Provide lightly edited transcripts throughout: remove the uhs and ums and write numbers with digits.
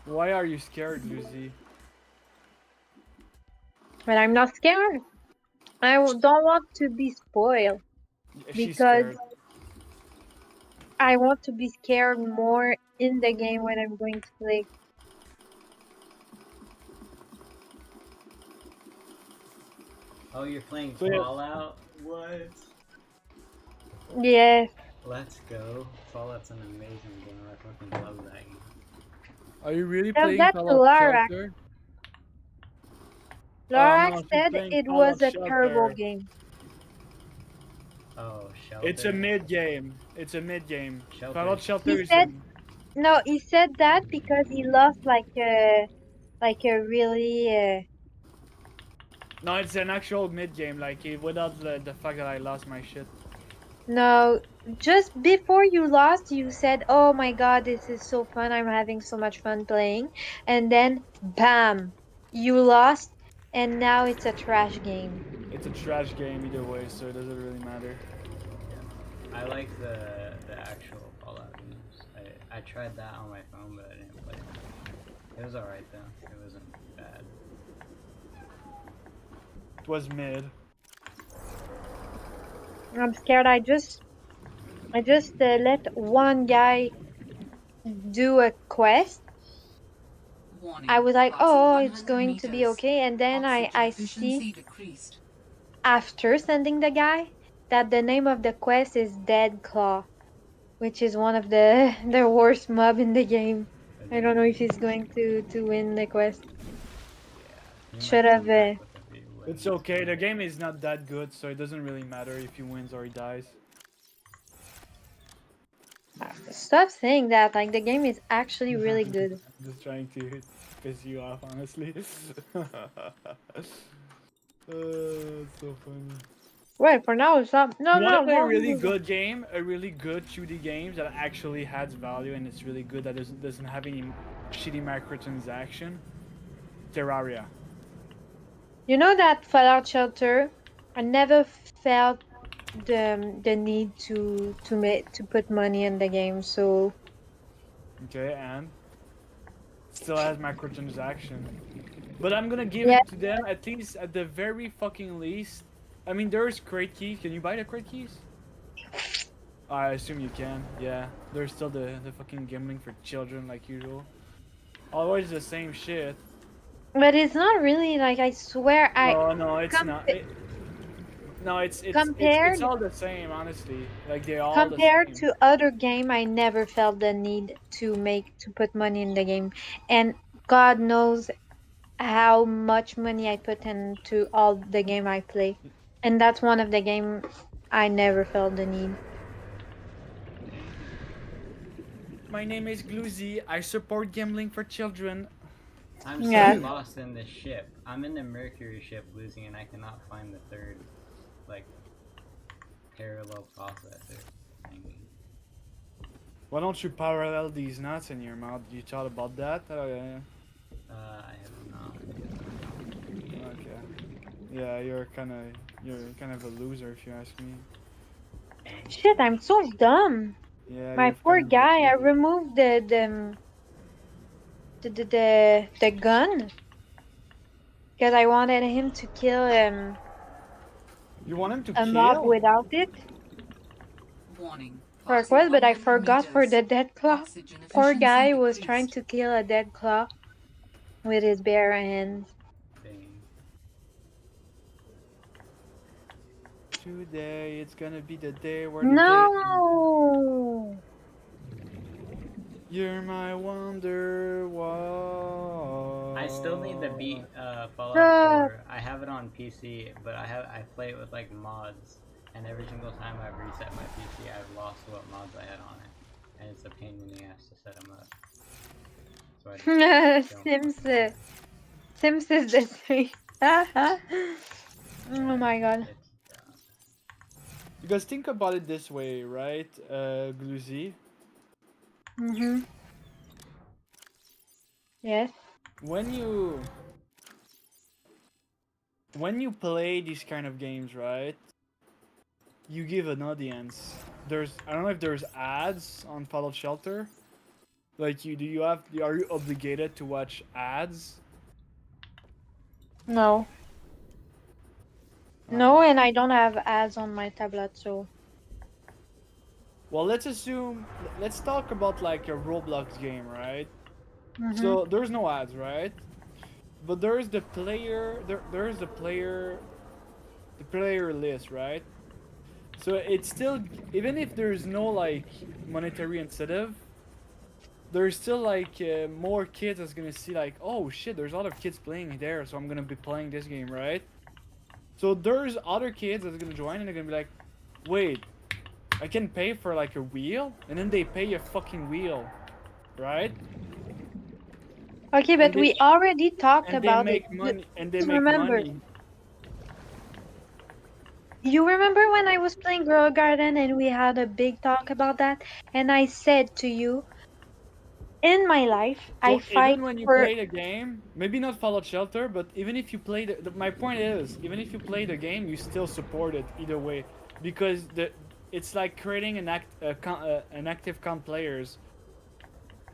Why are you scared, Lucy? But I'm not scared. Don't want to be spoiled She's because scared. I want to be scared more in the game when I'm going to play. Oh, you're playing So yeah, Fallout? What? Yes. Let's go. Fallout's an amazing game. I fucking love that game. are you really Tell playing that to Fallout Lorax. Shelter? Oh Lorax no, she's said playing it was Fallout a terrible Shelter. game. Oh, It's a Shelter. mid game. It's a mid game. Fallout Shelter's He Shelter is a. said no. He said that because he lost like a really No, it's an actual mid game. Like without the fact that I lost my shit. no. Just before you lost, you said, "Oh my God, this is so fun! I'm having so much fun playing," and then bam, you lost, and now it's a trash game. It's a trash game either way, so it doesn't really matter. Yeah. I like the actual Fallout games. I tried that on my phone, but I didn't play it. It was alright though. It wasn't bad. It was mid. I'm scared. I just let one guy do a quest. I Warning. was like, Passing oh, it's 100 going to be meters. okay. And then Oxygen I see efficiency decreased. after sending the guy that the name of the quest is Dead Claw, which is one of the the worst mob in the game. But I don't know then, if he's going to win the quest. yeah, he Should might have. come back with a few It's wins. okay. The game is not that good, so it doesn't really matter if he wins or he dies. Stop saying that. Like the game is actually really good. I'm just trying to piss you off, honestly. It's so funny. Wait, for now it's not. No, You want to no, play a don't really do that. good game, a really good 2D game that actually adds value and it's really good that doesn't have any shitty microtransaction? Terraria. You know that Fallout Shelter, I never felt the need to put money in the game. So Okay, and still has microtransaction. But I'm gonna give yeah, it to them at least at the very fucking least. I mean, there's crate keys. Can you buy the crate keys? I assume you can. Yeah, there's still the fucking gambling for children like usual. Always the same shit. but it's not really like I swear I No, no, it's com not. No, it's compared all the same, honestly. Like they're all the compared same. to other game, I never felt the need to put money in the game, and God knows how much money I put into all the game I play, and that's one of the game I never felt the need. My name is Gloozy. I support gambling for children. I'm so Yeah. lost in this ship. I'm in the Mercury ship losing, and I cannot find the third, like, parallel processor thingy. Why don't you parallel these nuts in your mouth? You thought about that? Yeah. I have not. Okay. Yeah, you're kind of a loser if you ask me. Shit, I'm so dumb. Yeah, My you're poor kind of a guy. I loser. removed the gun because I wanted him to kill You want him to a mob kill? without it Warning. for a Passing quest, but I 100 forgot for meters. the dead claw. Oxygen Poor efficiency guy was trying decreased. to kill a dead claw with his bare hands. Dang. Today it's gonna be the day where the day. No. You're my wonder wall. I still need to beat Fallout Stop. 4. I have it on PC, but I play it with like mods, and every single time I've reset my PC, I've lost what mods I had on it, and it's a pain in the ass to set them up. So I just don't Sims. fucking play. Sims is the same. Oh my god. It's dumb. Because think about it this way, right, Gloozy? Mhm. Yes. When you when you play these kind of games, right? You give an audience. I don't know if there's ads on Fallout Shelter, Like, are you obligated to watch ads? No. No, and I don't have ads on my tablet, so. Well, let's talk about like a Roblox game, right? Mm-hmm. So there's no ads, right? But there's there's the player list, right? So it's still, even if there's no like monetary incentive, there's still like more kids that's gonna see like, oh shit, there's a lot of kids playing there, so I'm gonna be playing this game, right? So there's other kids that's gonna join and they're gonna be like, wait, I can pay for like a wheel, and then they pay a fucking wheel, right? Okay, And but we already talked they about it. make money, and they You make remember? money. You remember when I was playing Grow Garden and we had a big talk about that? And I said to you, in my life, I So fight even when you for. play the game, maybe not Fallout Shelter, but even if you play my point is, even if you play the game, you still support it either way, because it's like creating an active comp players.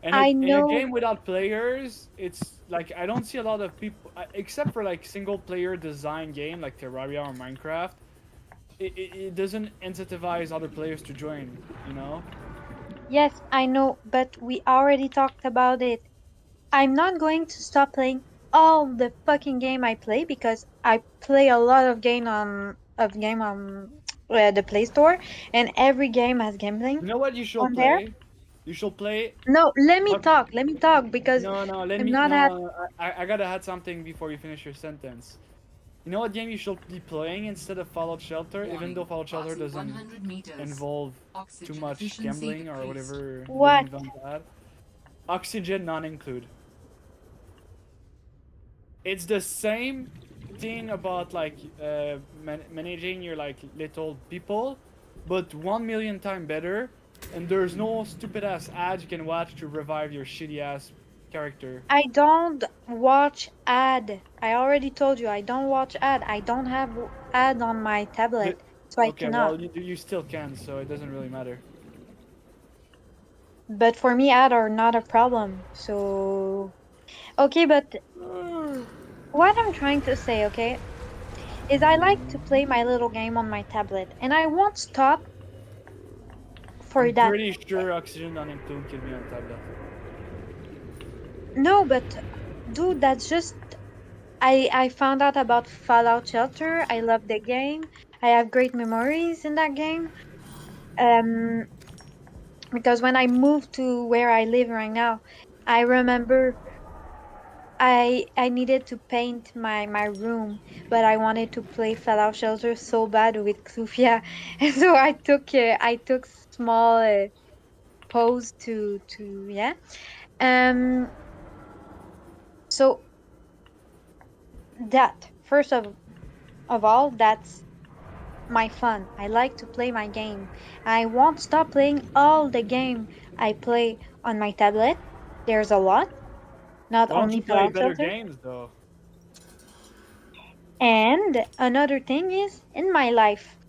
And I in a know. game without players, it's like I don't see a lot of people, except for like single player design game like Terraria or Minecraft. It doesn't incentivize other players to join, you know? Yes, I know, but we already talked about it. I'm not going to stop playing all the fucking game I play because I play a lot of game on the Play Store, and every game has gambling You know what you should on there. play? You should play. No, let me Oc- talk. Let me talk because No, no, let I'm me. not at. No, I gotta add something before you finish your sentence. You know what game you should be playing instead of Fallout Shelter? Even though Warning. Fallout Shelter Passing doesn't 100 meters. involve too Oxygen much efficiency gambling or decreased. whatever, it doesn't What? involve that. Oxygen non include. It's the same thing about like managing your like little people, but 1 million times better. And there's no stupid ass ads you can watch to revive your shitty ass character. I don't watch ad. I already told you I don't watch ad. I don't have ad on my The- tablet, so I okay, cannot. well you still can, so it doesn't really matter. But for me, ad are not a problem. So okay, but what I'm trying to say, okay, is I like to play my little game on my tablet, and I won't stop for I'm that. pretty sure Oxygen non include can be on tablet. No, but dude, that's just I found out about Fallout Shelter. I love the game. I have great memories in that game. Um, because when I moved to where I live right now, I remember I needed to paint my room, but I wanted to play Fallout Shelter so bad with Xufia, and so I took small pose to yeah. Um, so that first of all, that's my fun. I like to play my game. I won't stop playing all the game I play on my tablet. There's a lot, not Why don't only you play Fallout better Shelter. games though? And another thing is in my life,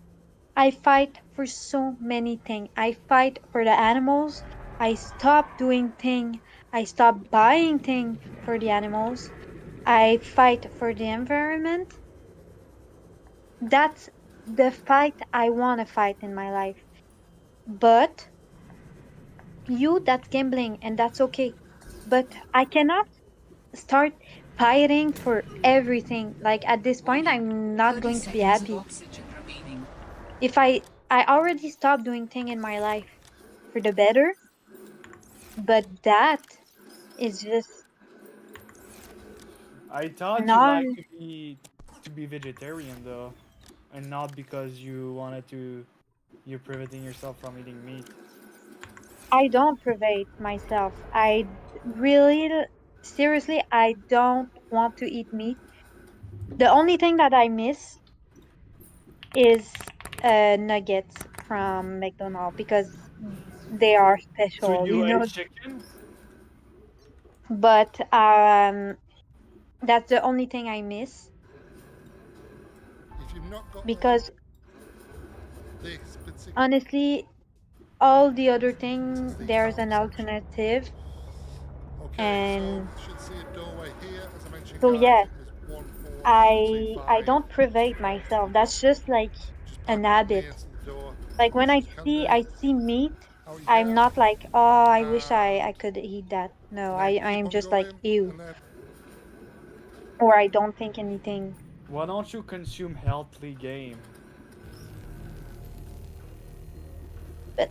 I fight for so many things. I fight for the animals. I stop doing thing. I stop buying thing for the animals. I fight for the environment. That's the fight I want to fight in my life. But that's gambling and that's okay. But I cannot start fighting for everything. Like at this point, Warning. I'm not 30 going to be seconds of happy. oxygen remaining. If I already stopped doing thing in my life for the better, but that is just I thought you not. liked to be vegetarian though, and not because you wanted to. You're preventing yourself from eating meat. I don't private myself. Really, seriously, I don't want to eat meat. The only thing that I miss is nuggets from McDonald's because they are So special, you you ate know. chicken? But that's the only thing I miss If you've not got because this particular honestly, all the other thing these there's an conversations, alternative. And so should see a doorway here. As I mentioned, so guys, yes, it is I 14225. don't private myself. That's just like Just an park it habit. near to the door Like as when much as you can do. I see meat, Out you I'm get. not like, oh, I wish I And could eat that. No, then I'm keep on just like, going, ew, and then or I don't think anything. Why don't you consume healthy game? But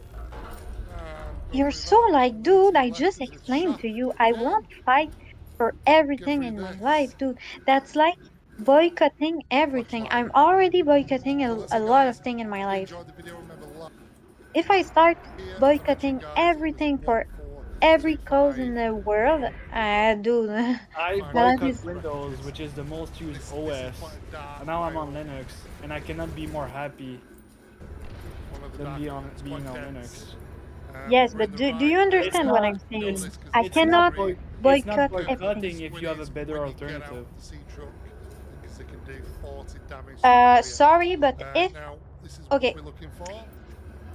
go you're through so that. like, And then to dude, your I left just is this explained shop to you, I again. won't fight for Go everything through in my this. life, dude. That's like boycotting everything. Flashlight. I'm already boycotting So that's a it, lot of guys. things in my If you life. enjoyed the video, remember like If I start here. As I mentioned, boycotting guys, it was everything for every cause 1425. in the world, dude, I Find my life boycott is. Windows, which is the most used This is OS, quite a dark and now I'm on rail. Linux, and I cannot be more happy One of the than dark be on areas. It's being quite on dense. Linux. Yes, We're in but the do right you area. It's understand what not. I'm You know saying? this because I it's It's not. cannot free. It's not boycott everything. boycotting if you have a better when you get out alternative. of the sea truck because they can do 40 damage to the player. Sorry, but if Now, this is what okay, we're looking for.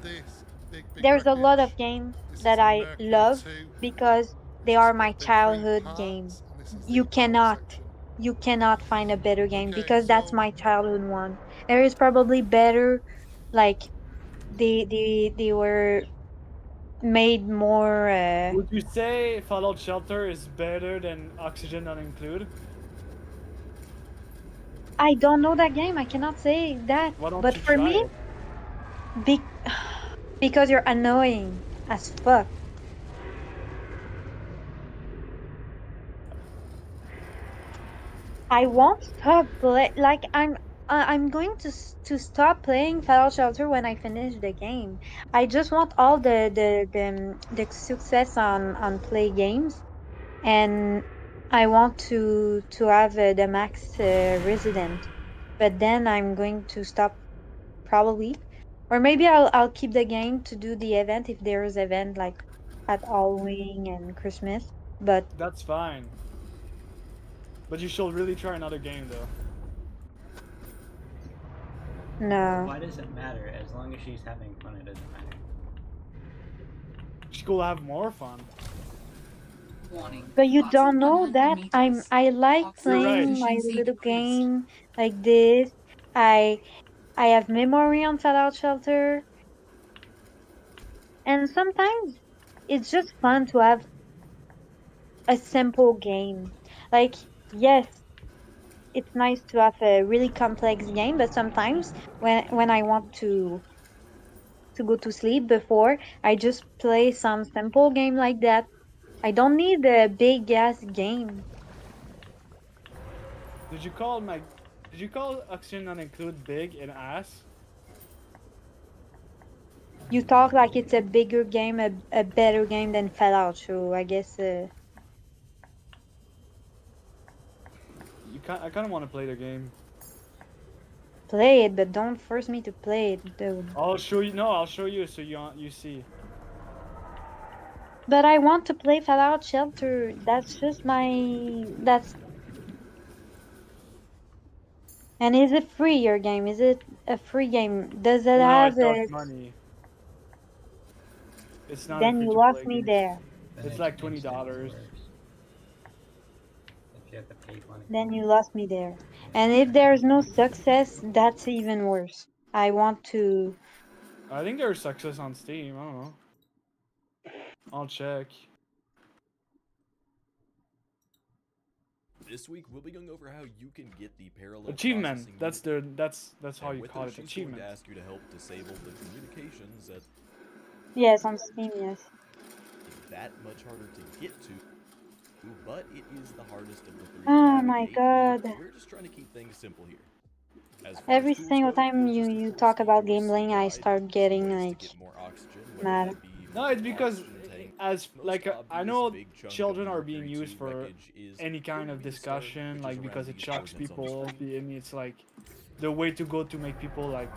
This big there's a lot wreckage. of games This is that a I Mercury love 2. because they This is are split my up in 3 childhood game. parts, and this is the You battle cannot, section. you cannot find a better game Okay, because that's so my childhood one. There is probably better, like they were made more. Would you say Fallout Shelter is better than Oxygen Not Included? I don't know that game. I cannot say that. Why don't But you for try me, it? be, because you're annoying as fuck. I won't stop play. Like I'm going to stop playing Fallout Shelter when I finish the game. I just want all the success on play games, and I want to have the max resident. But then I'm going to stop probably, or maybe I'll keep the game to do the event if there is event like at Halloween and Christmas. But That's fine. But you should really try another game though. no. Why does it matter? As long as she's having fun, it doesn't matter. She could have more fun. Warning. But you Last don't know 100 that meters. I like You're right. playing my Efficiency little decreased. game like this. I I have memory on Fallout Shelter, and sometimes it's just fun to have a simple game. Like yes, it's nice to have a really complex game, but sometimes when I want to go to sleep before, I just play some simple game like that. I don't need a big ass game. Did you call my? Did you call Oxygen Not Included big and ass? You talk like it's a bigger game, a better game than Fallout, so I guess You can I kind of want to play the game. play it, but don't force me to play it, dude. I'll show you. No, I'll show you so you see. But I want to play Fallout Shelter. That's just my that's. And is it free your game? Is it a free game? Does it No, have it costs a? money. It's not a Then free you to lost play me game. there. Then It's it like makes $20. things worse. If you have to pay money. Then you lost me there. And if there's no success, that's even worse. I want to. I think there's success on Steam. I don't know. I'll check. This week we'll be going over how you can get the parallel Achievement. processing That's unit. the that's how And you with call her, it. she's Achievement. going to ask you to help disable the communications Yes, on Steam, yes. that much harder to get to, but it is the hardest of the three Oh to my navigate. god. We're just trying to keep things simple here. As far Every as tools single go, time you'll just you of course talk need about your gambling, I supplied, start some getting ways to like get more oxygen, whether mad. that be No, more it's because oxygen tanks. as Most like I obvious know big chunk of children the are being Mercury used 2 for wreckage is any kind going of to be the start, discussion, which like is around because it these shocks coordinates on the people. screen. And it's like the way to go to make people like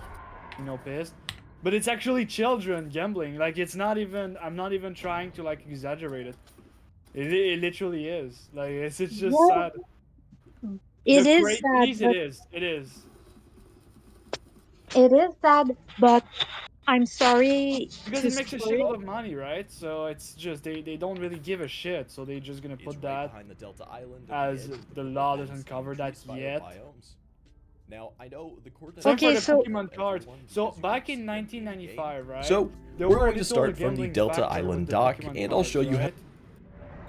pissed. But it's actually children gambling. Like it's not even. I'm not even trying to like exaggerate it. It literally is. Like it's just Yeah, sad. it The is sad, crazies, it but is. It is. it is sad, but I'm sorry Because to it makes a spoil shitload of money, right? So it's just they don't really give a shit. So they're just gonna It's put right that behind the Delta Island at as the edge of the purple law fence doesn't and cover that trees by yet. biomes. Now, I know the coordinates Same Okay, for the so- Pokemon cards. everyone So because you back can in see them in the game. 1995, right? So, there we're were going a to little start from the gambling Delta factor Island with the dock, Pokemon and I'll show cards, you how right?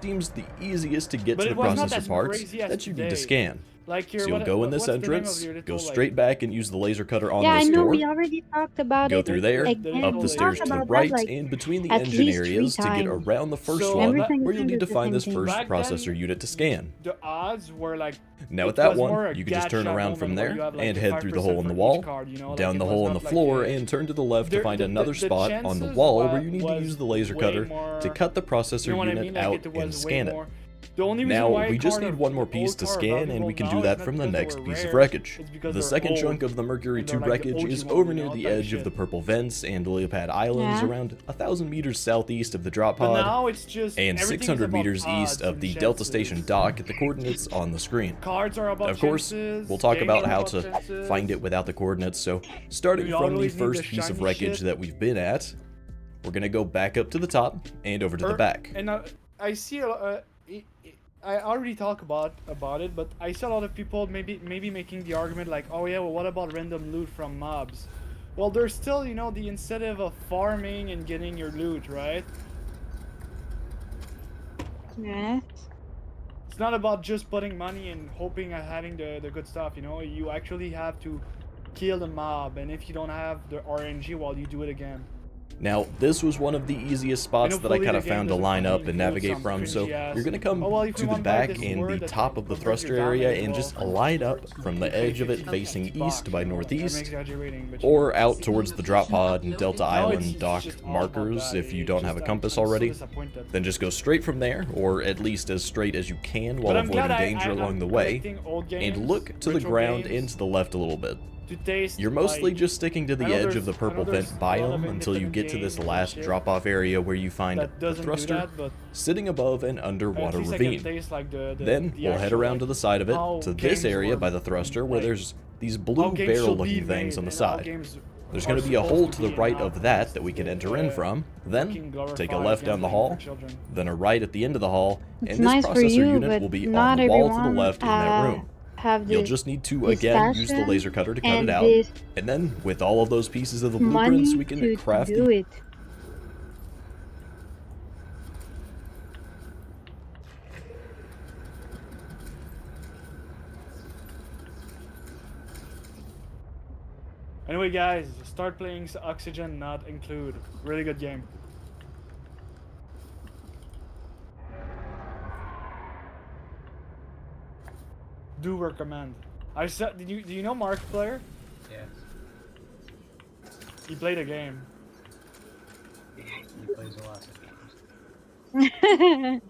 seems the easiest to get But to it the was not processor as parts crazy as that you need to today. scan. Like So you'll go in this entrance, go straight back and use the laser cutter on Yeah, I this know door, we already talked about go it. through there, Again, up we the stairs talked to the about that, right, like, and between the at engine least 3 areas to get times. around the first So one, Every single where you'll time need to is the find same this thing. first Back processor then, unit to scan. The odds were like. Now it with that was more one, a you can just turn gacha around from moment where there you have, like, and the head through the 5% hole in for the each wall, card, you know? Like, down it the was hole in not the like floor, a- and turn to the left to There- find the- another the spot on the chances wall where you need to was use the laser way cutter more- to cut the processor You know what I unit mean? Like, out it was and way scan it. more. The only reason Now, why we just cards need are- one more the piece old to cards are scan, and valuable we can now do is that not from the because they next were piece of rare, wreckage. it's because The they're second chunk old, of the Mercury and 2 they're like the wreckage OG is one, over you near know, the type edge of shit. the Purple Vents and Liliopad Islands, Yeah. around 1,000 meters southeast of the drop But pod, now it's just and everything is 600 about meters odds east of and the Delta Station chances. dock at the coordinates on the screen. Cards are about Of course, chances, we'll talk games about are how about to chances. find it without the coordinates, so starting We from the always need the first piece of shiny wreckage shit. that we've been at, we're gonna go back up to the top and over to the back. And I see I already talked about it, but I see a lot of people maybe making the argument like, oh yeah, well, what about random loot from mobs? Well, there's still, you know, the incentive of farming and getting your loot, right? Yeah. It's not about just putting money and hoping at having the good stuff, you know? You actually have to kill the mob, and if you don't have the RNG, well, you do it again. Now, this was one of the easiest spots that I hopefully kind the of game found to doesn't line fucking up and include navigate some from, so cringy ass, you're gonna come oh, well, if to you the want to buy back this and word the that top of the converts thruster your area damage, and well, just light up from the edge of it $50 facing east by you know, I'm northeast, exaggerating, but you or know. out towards the drop pod and Delta No, Island it's dock just all about markers that. if you It's don't just have a that compass I'm so already. disappointed. Then just go straight from there, or at least as straight as you can while But I'm avoiding glad danger I'm along the way, collecting old games, and look to the retro ground games, and to the left a little bit. to taste, You're mostly like, just sticking to the I know edge of the there's- I know purple there's vent a lot of biome until you independent get to this games and last shit drop-off area where you find that the doesn't do thruster that, but sitting above an at underwater least I can ravine. taste, like, the Then the we'll head actual, around like, to the side of it, how to this games area work, by the thruster where like, there's these how blue games should be barrel-looking things made on the and how side. games There's are going to be a supposed hole to to the be right and of not that that we can enter in from, then fucking take a glorified left down the gambling hall, for children. then a right at the end of the hall, It's and this nice for processor you, unit but will be not on the wall to the everyone left in that room. have You'll the just need to, this again, use the passion laser cutter to cut it and out, this and then, with all of those pieces of the blueprints, money we can to craft do the it. Anyway, guys, start playing Oxygen Not Include. Really good game. Do recommend. I said, do you know Markiplier? Yes. He played a game. He plays a lot of games.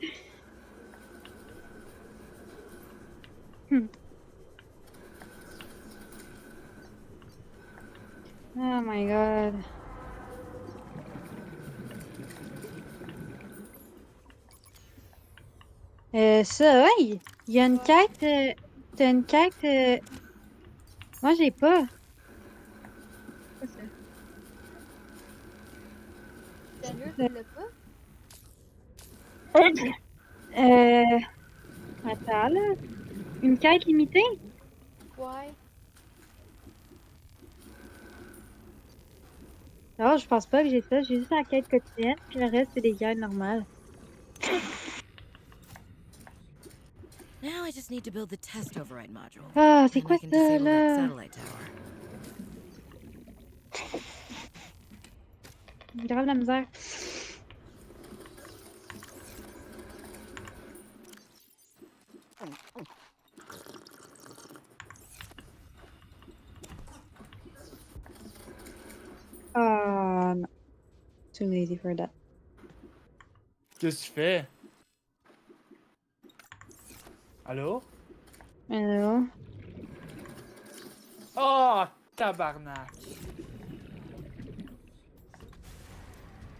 Oh my god. Ça, hey! Il y a une quête. T'as une quête. Moi, j'ai pas. C'est quoi Sérieux, tu l'as pas? ça? Attends, là. Une quête limitée? Ouais. Non, je pense pas que j'ai ça. J'ai juste la quête quotidienne, puis le reste, c'est des quêtes normales. Now I just need to build the test override module. Ah, c'est Then quoi I can ça, disable that là? satellite tower. Grave la misère. Ah, non. Too lazy for that. Qu'est-ce que tu fais? Allô? Hello? Oh, tabarnak.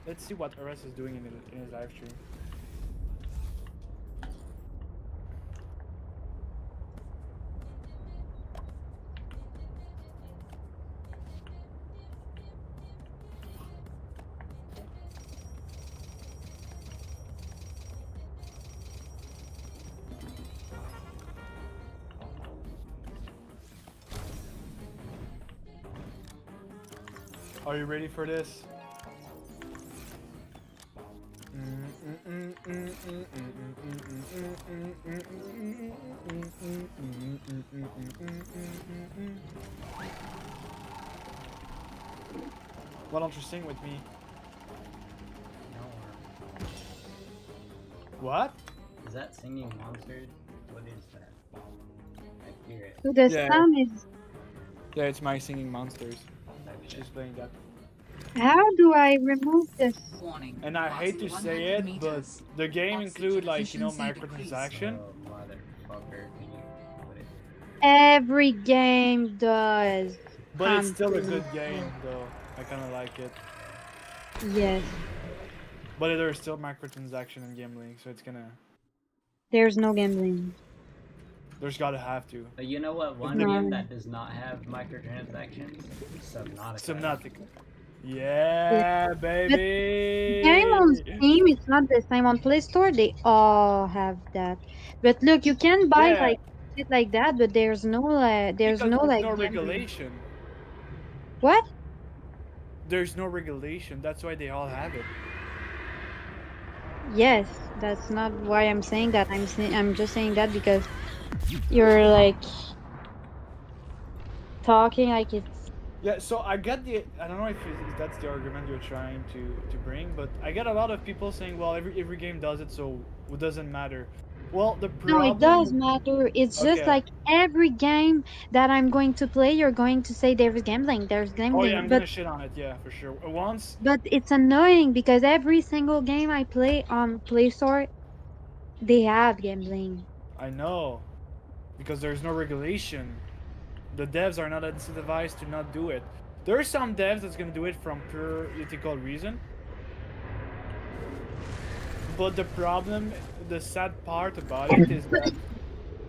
Let's see what Ares is doing in his live stream. Are you ready for this? Why don't you sing with me? No. What? Is that singing monsters? What is that? I hear it. The Yeah. sound is. Yeah, it's my singing monsters. Type shit. She's playing that. How do I remove this? Warning. And I hate to Lost say 100 it, but meters. the game include like, you know, Oxygen efficiency microtransaction. Oh, motherfucker. Can you put it? Every game does. But it's still a pretty good sure. game, though. I kind of like it. Yes. But there's still microtransaction and gambling, so it's gonna. There's no gambling. There's gotta have to. But you know what? One No. game that does not have microtransactions? Subnautica. Subnautica. Yeah, baby. Game on Steam is not the same on Play Store. They all have that. But look, you can buy Yeah. like shit like that, but there's no Because no there's like no gambling. regulation. What? There's no regulation. That's why they all have it. Yes, that's not why I'm saying that. I'm just saying that because you're like talking like it's Yeah, so I got the. I don't know if that's the argument you're trying to bring, but I get a lot of people saying, well, every game does it, so it doesn't matter. Well, the no, problem. it does matter. It's just Okay. like every game that I'm going to play, you're going to say there's gambling, there's Oh gambling. yeah, I'm gonna shit on it. Yeah, for sure. Once. But it's annoying because every single game I play on Play Store, they have gambling. I know, because there's no regulation. The devs are not incentivized to not do it. There are some devs that's gonna do it from pure ethical reason. But the problem, the sad part about it is that,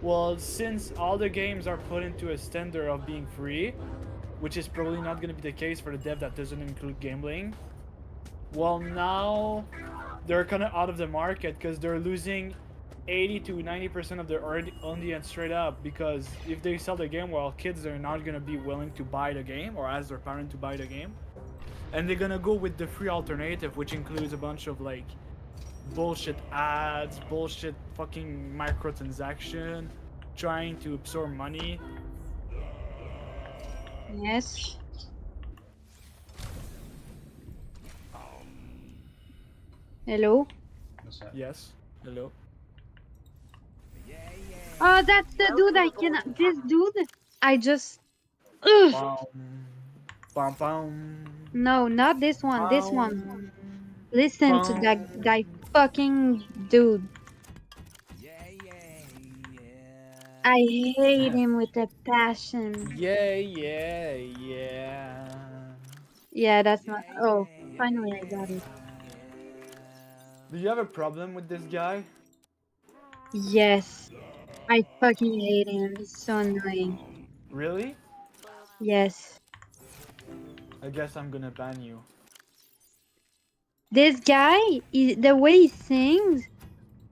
well, since all the games are put into a standard of being free, which is probably not gonna be the case for the dev that doesn't include gambling, well, now they're kind of out of the market because they're losing 80 to 90% of their audience straight up, because if they sell the game, well, kids are not gonna be willing to buy the game or ask their parent to buy the game, and they're gonna go with the free alternative, which includes a bunch of like bullshit ads, bullshit fucking microtransaction, trying to absorb money. Yes. Hello? What's up? Yes. Hello. Oh, that's the dude I cannot. This dude, I just. Ugh. Bum, bum. No, not this one. This one. Bum, Listen to that guy, fucking dude. I hate him with a passion. Yeah, yeah, yeah. Yeah, that's not. Oh, finally I got it. Do you have a problem with this guy? Yes, I fucking hate him. He's so annoying. Really? Yes. I guess I'm gonna ban you. This guy, the way he sings,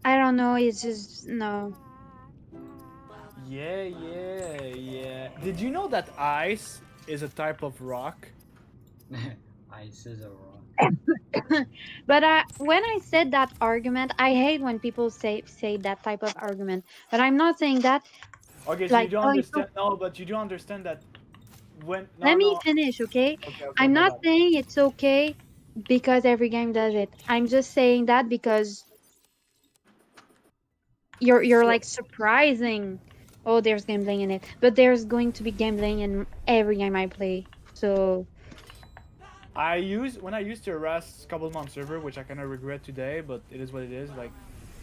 I don't know. It's just no. Yeah, yeah, yeah. Did you know that ice is a type of rock? Ice is a rock. But when I said that argument, I hate when people say that type of argument. But I'm not saying that. Okay, so Like, you don't oh, understand. No, but you do understand that when. No, Let me no. finish, okay? Okay, okay, I'm my not bad. saying it's okay because every game does it. I'm just saying that because you're like surprising. Oh, there's gambling in it, but there's going to be gambling in every game I play. So When I used to harass couple month server, which I kind of regret today, but it is what it is. Like,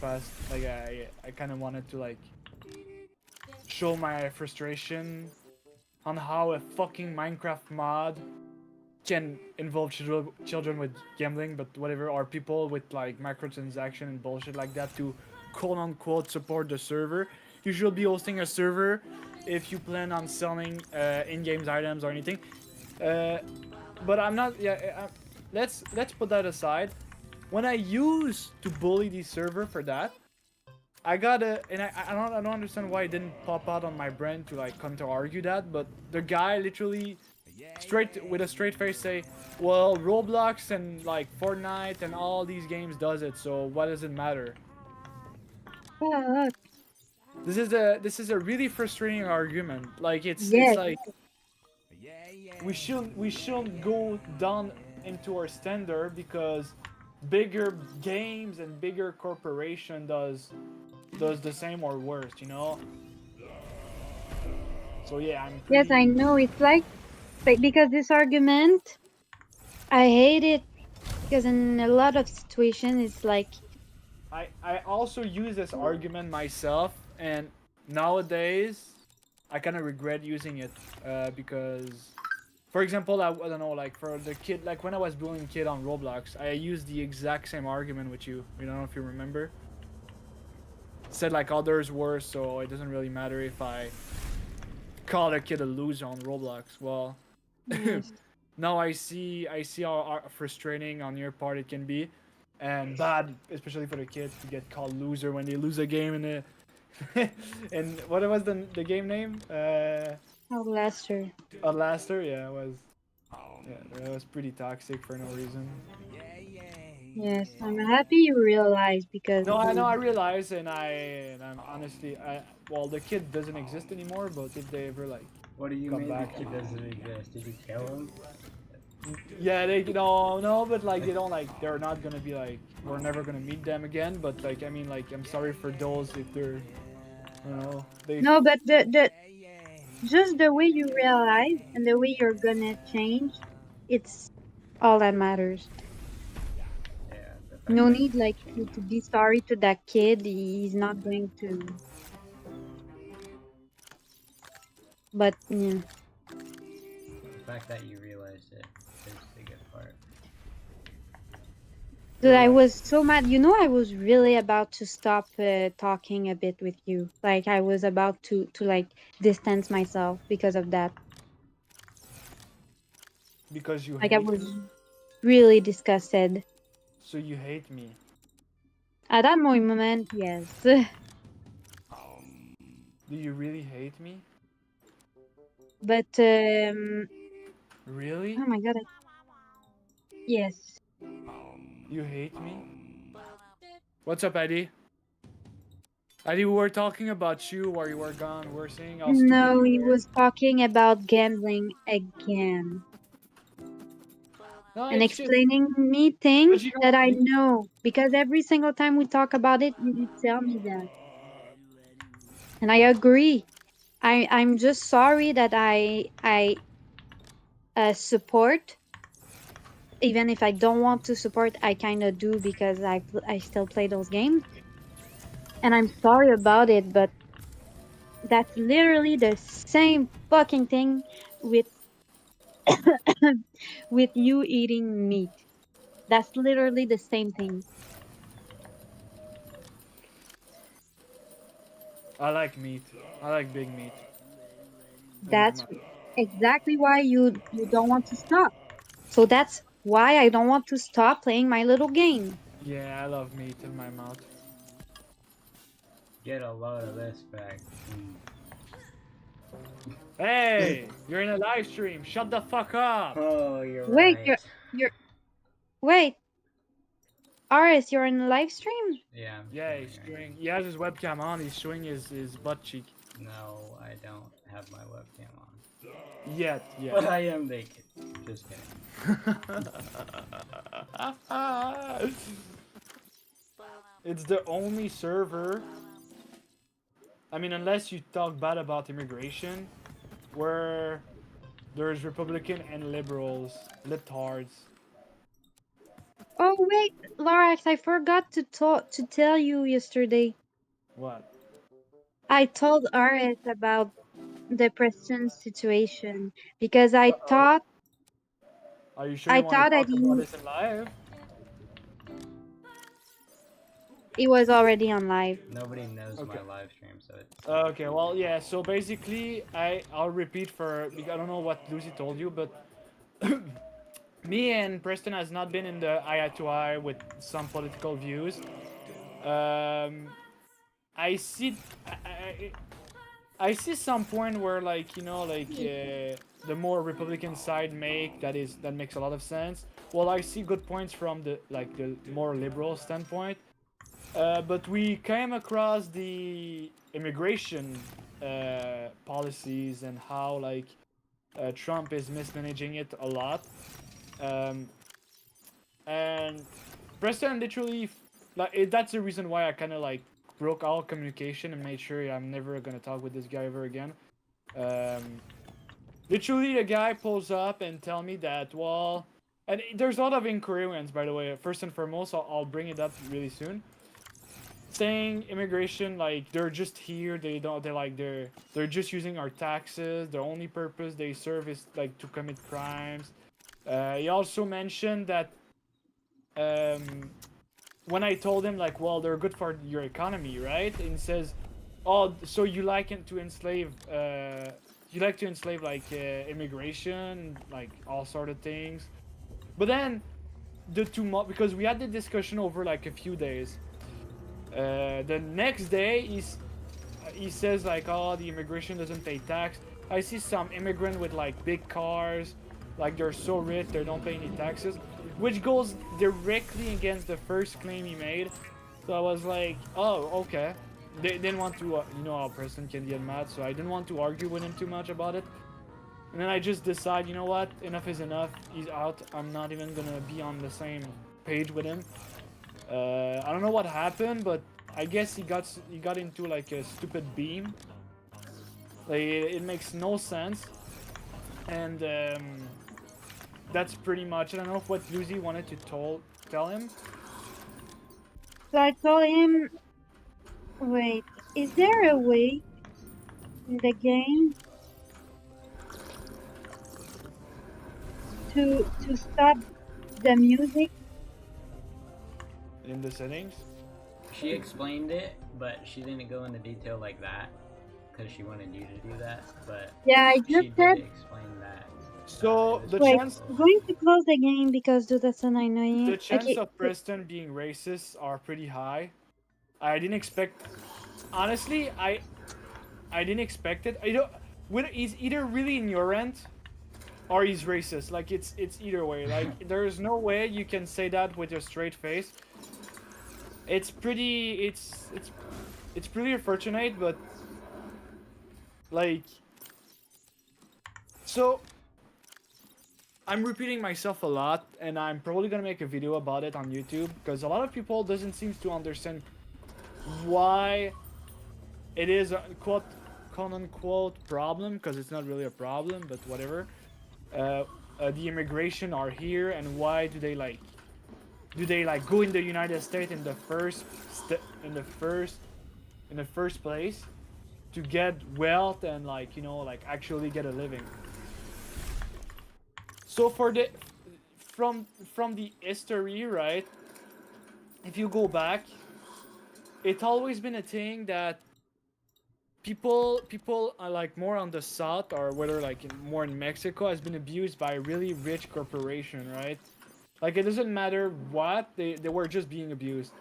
past, like I kind of wanted to like show my frustration on how a fucking Minecraft mod can involve children with gambling, but whatever, or people with like microtransaction and bullshit like that to quote unquote support the server. You should be hosting a server if you plan on selling in-game items or anything. But I'm not. Yeah, let's put that aside. When I used to bully the server for that, I gotta, and I don't understand why it didn't pop out on my brain to like counter argue that. But the guy literally with a straight face say, well, Roblox and like Fortnite and all these games does it, so what does it matter? Fuck. This is a really frustrating argument. Like it's Yes. like we shouldn't go down into our standard because bigger games and bigger corporation does the same or worse, you know? So yeah, I'm Yes, I pretty, know. It's like because this argument, I hate it because in a lot of situations, it's like, I also use this argument myself, and nowadays I kind of regret using it because, for example, I don't know, like for the kid, like when I was bullying kid on Roblox, I used the exact same argument with you. You don't know if you remember. Said like others were, so it doesn't really matter if I call a kid a loser on Roblox. Well, yes. now I see how frustrating on your part it can be, and bad, especially for the kids to get called loser when they lose a game in the. And what was the game name? Oh, Lester. Outlaster. Yeah, it was. Yeah, that was pretty toxic for no reason. Yes, I'm happy you realize because No, I know, I realize, and I'm honestly, well, the kid doesn't exist anymore, but if they ever like What do you come mean back, the kid doesn't exist? Did you kill him? yeah, they no, but like they don't like they're not gonna be like we're never gonna meet them again. But like I mean, like I'm sorry for those if they're, you know, they. no, but the just the way you realize and the way you're gonna change, it's all that matters. Yeah, the fact No that need like to be sorry to that kid. He's not going to. But yeah, you realized it is the good part. dude, I Right. was so mad. You know, I was really about to stop talking a bit with you. Like I was about to like distance myself because of that. Because you Like I hate was me, really disgusted. so you hate me. At that moment, yes. Do you really hate me? But Really? oh my god, yes. You hate me? What's up, Eddie? Eddie, we were talking about you while you were gone. We were saying how stupid No, you he were. was talking about gambling again No, and it's just. explaining me things But you that don't. I know because every single time we talk about it, you tell me that, and I agree. I'm just sorry that I support, even if I don't want to support. I kind of do because I still play those games, and I'm sorry about it. But that's literally the same fucking thing with with you eating meat. That's literally the same thing. I like meat. I like big meat. And That's exactly why you don't want to stop. So that's why I don't want to stop playing my little game. yeah, I love meat in my mouth. Get a load of this back. Hey, you're in a live stream. Shut the fuck up. Oh, you're Wait, right. you're wait, Aris, you're in a live stream? Yeah, I'm Yeah, he's streaming right showing. He has his webcam on. He's showing his butt cheek. now. No, I don't have my webcam on. Yet, But yeah. I am naked. Just kidding. It's the only server. I mean, unless you talk bad about immigration, where there's Republican and liberals, libtards. Oh wait, Lorax, I forgot to tell you yesterday. What? I told Aris about the Preston situation because Uh-oh. Are you sure I you want to thought that talk about this in live? he was already on live. Nobody knows Okay. my live stream, so it's. Okay, well, yeah, so basically, I'll repeat because I don't know what Lucy told you, but me and Preston has not been in the eye to eye with some political views. I see, I see some point where like the more Republican side that makes a lot of sense. Well, I see good points from the more liberal standpoint. But we came across the immigration policies and how Trump is mismanaging it a lot. Um, and Preston literally that's the reason why I kind of broke all communication and made sure I'm never gonna talk with this guy ever again. Um, Literally, the guy pulls up and tell me that and there's a lot of incoherence, by the way. First and foremost, I'll bring it up really soon. Saying immigration they're just here, they don't they're just using our taxes. The only purpose they serve is to commit crimes. He also mentioned that when I told him well, they're good for your economy, right? And he says, oh, so you like to enslave immigration, all sort of things. But then because we had the discussion over a few days. The next day he says oh, the immigration doesn't pay tax. I see some immigrant with big cars, they're so rich they don't pay any taxes, which goes directly against the first claim he made. So I was like, oh, okay. They didn't want to, how a person can get mad, so I didn't want to argue with him too much about it. And then I just decide, you know what, enough is enough. He's out. I'm not even gonna be on the same page with him. I don't know what happened, but I guess he got into a stupid beam. It makes no sense, and that's pretty much it. I don't know what Lucy wanted to tell him. So I told him, wait, is there a way in the game to stop the music? In the settings? She explained it, but she didn't go into detail like that because she wanted you to do that. But Yeah, I she just did said. explain that. So the Wait, chance I'm going to close the game because that's annoying. the chance Okay, of Preston being racist are pretty high. I didn't expect. Honestly, I didn't expect it. He's either really ignorant or he's racist. It's either way. There's no way you can say that with a straight face. It's pretty unfortunate, but so I'm repeating myself a lot, and I'm probably gonna make a video about it on YouTube because a lot of people doesn't seem to understand why it is a quote unquote problem, because it's not really a problem, but whatever. The immigration are here, and why do they go in the United States in the first place to get wealth and actually get a living. So from the history, right? If you go back, it's always been a thing that people are more on the south, or whether more in Mexico, has been abused by really rich corporation, right? It doesn't matter what, they were just being abused.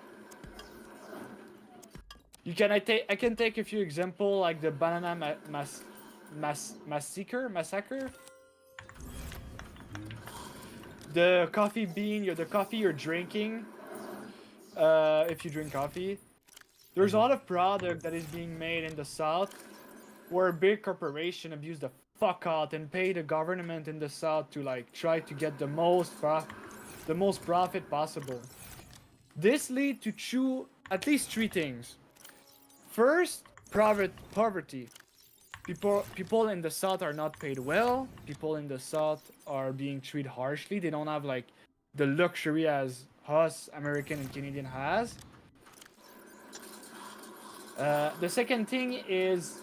I can take a few example, like the banana massacre. The coffee bean, the coffee you're drinking. If you drink coffee, there's a lot of product that is being made in the south where a big corporation abuse the fuck out and pay the government in the south to try to get the most profit possible. This lead to at least three things. First, poverty. People in the south are not paid well. People in the south are being treated harshly. They don't have the luxury as us American and Canadian has. The second thing is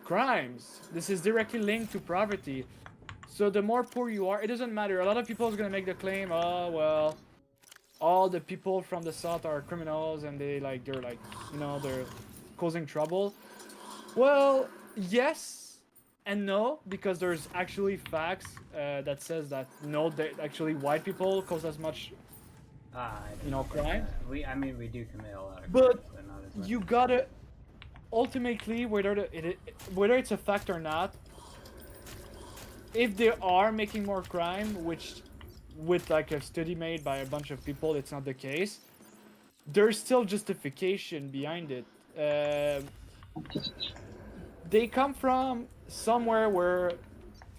crimes. This is directly linked to poverty. So the more poor you are, it doesn't matter. A lot of people is gonna make the claim, oh well, all the people from the south are criminals and they're they're causing trouble. Well, yes and no, because there's actually facts that says that no, actually white people cause as much crime. We do commit a lot of crimes, But but not as much. you gotta ultimately, whether it's a fact or not, if they are making more crime, which with like a study made by a bunch of people, it's not the case. There's still justification behind it. They come from somewhere where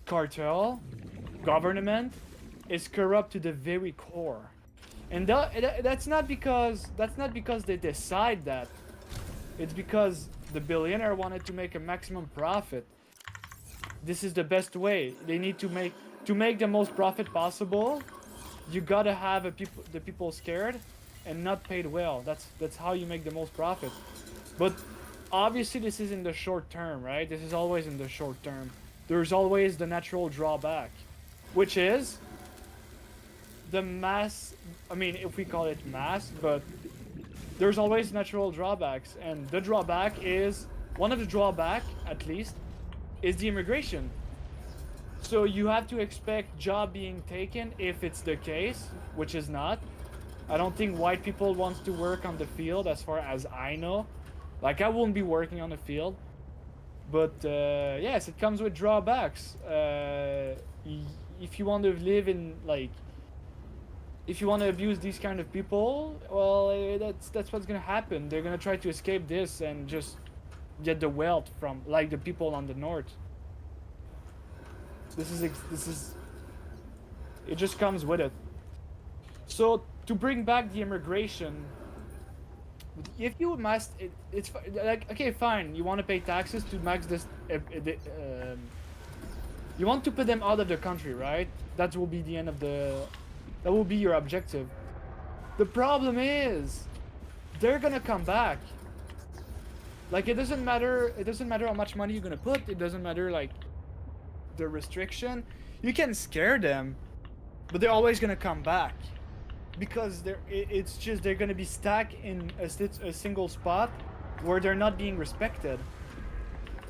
cartel, government, is corrupt to the very core, and that's not because they decide that. It's because the billionaire wanted to make a maximum profit. This is the best way. They need to make the most profit possible. You gotta have the people scared and not paid well. That's how you make the most profit. But obviously this is in the short term, right? This is always in the short term. There's always the natural drawback, which is the mass. I mean, if we call it mass, but there's always natural drawbacks, and the drawback is one of the drawback, at least, is the immigration. So you have to expect job being taken if it's the case, which is not. I don't think white people want to work on the field, as far as I know. Like, I wouldn't be working on the field. But yes, it comes with drawbacks. If you want to live in, like, if you want to abuse these kind of people, well, that's what's gonna happen. They're gonna try to escape this and just get the wealth from, like, the people on the north. This is it just comes with it. So to bring back the immigration, if you must, it's like, okay, fine, you want to pay taxes to max this, you want to put them out of the country, right? That will be the end of that will be your objective. The problem is, they're gonna come back. Like, it doesn't matter how much money you're gonna put, it doesn't matter, like, the restriction. You can scare them, but they're always gonna come back. Because it's just they're gonna be stuck in a single spot where they're not being respected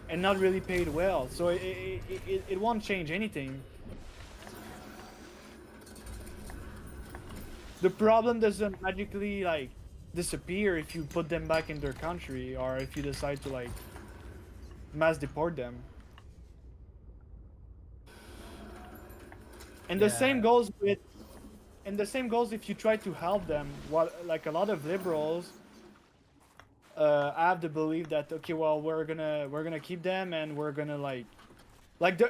and not really paid well. So it won't change anything. The problem doesn't magically, like, disappear if you put them back in their country, or if you decide to, like, mass deport them. And the same goes with, and the same goes if you try to help them. What, like, a lot of liberals have the belief that, okay, well, we're gonna keep them, and we're gonna, like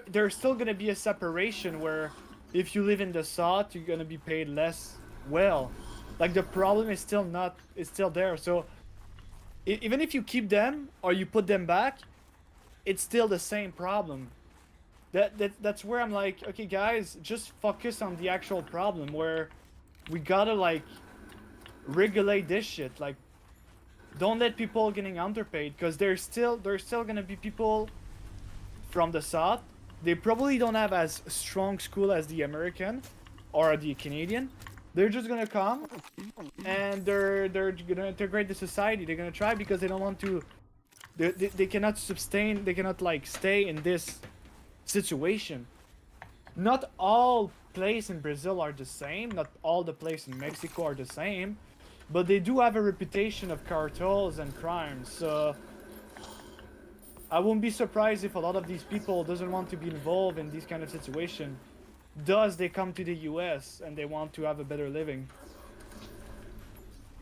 there's still gonna be a separation where if you live in the South, you're gonna be paid less well. Like, the problem is still there. So even if you keep them or you put them back, it's still the same problem. That's where I'm like, okay, guys, just focus on the actual problem, where we gotta, like, regulate this shit. Like, don't let people getting underpaid, because there's still gonna be people from the South. They probably don't have as strong school as the American or the Canadian. They're just gonna come and they're gonna integrate the society. They're gonna try because they don't want to. They cannot sustain. They cannot, like, stay in this situation. Not all places in Brazil are the same. Not all the places in Mexico are the same, but they do have a reputation of cartels and crimes. So I wouldn't be surprised if a lot of these people doesn't want to be involved in this kind of situation. Thus, they come to the US and they want to have a better living.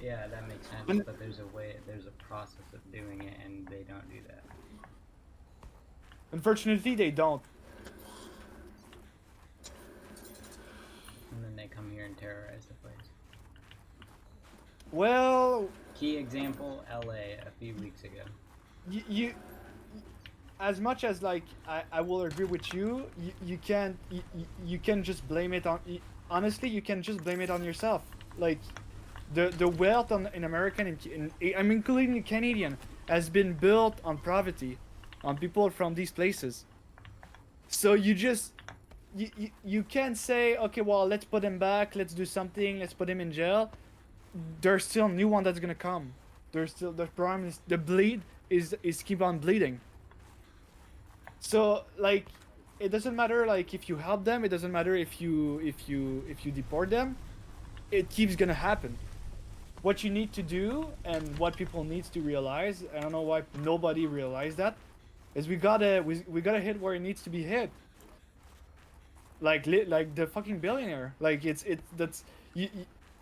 Yeah, that makes sense, but there's a process of doing it, and they don't do that. Unfortunately, they don't. And then they come here and terrorize the place. Well, Key example, LA a few weeks ago. you as much as, like, I will agree with you, you can just blame it on, honestly, you can just blame it on yourself. Like, the wealth in American, I'm including the Canadian, has been built on poverty, on people from these places. So you just you can't say, okay, well, let's put him back, let's do something, let's put him in jail. There's still a new one that's gonna come. There's still, the problem is, the bleed is keep on bleeding. So, like, it doesn't matter, like, if you help them, it doesn't matter if you deport them, it keeps gonna happen. what you need to do and what people needs to realize, I don't know why nobody realized that, is we gotta hit where it needs to be hit. Like the fucking billionaire. Like that's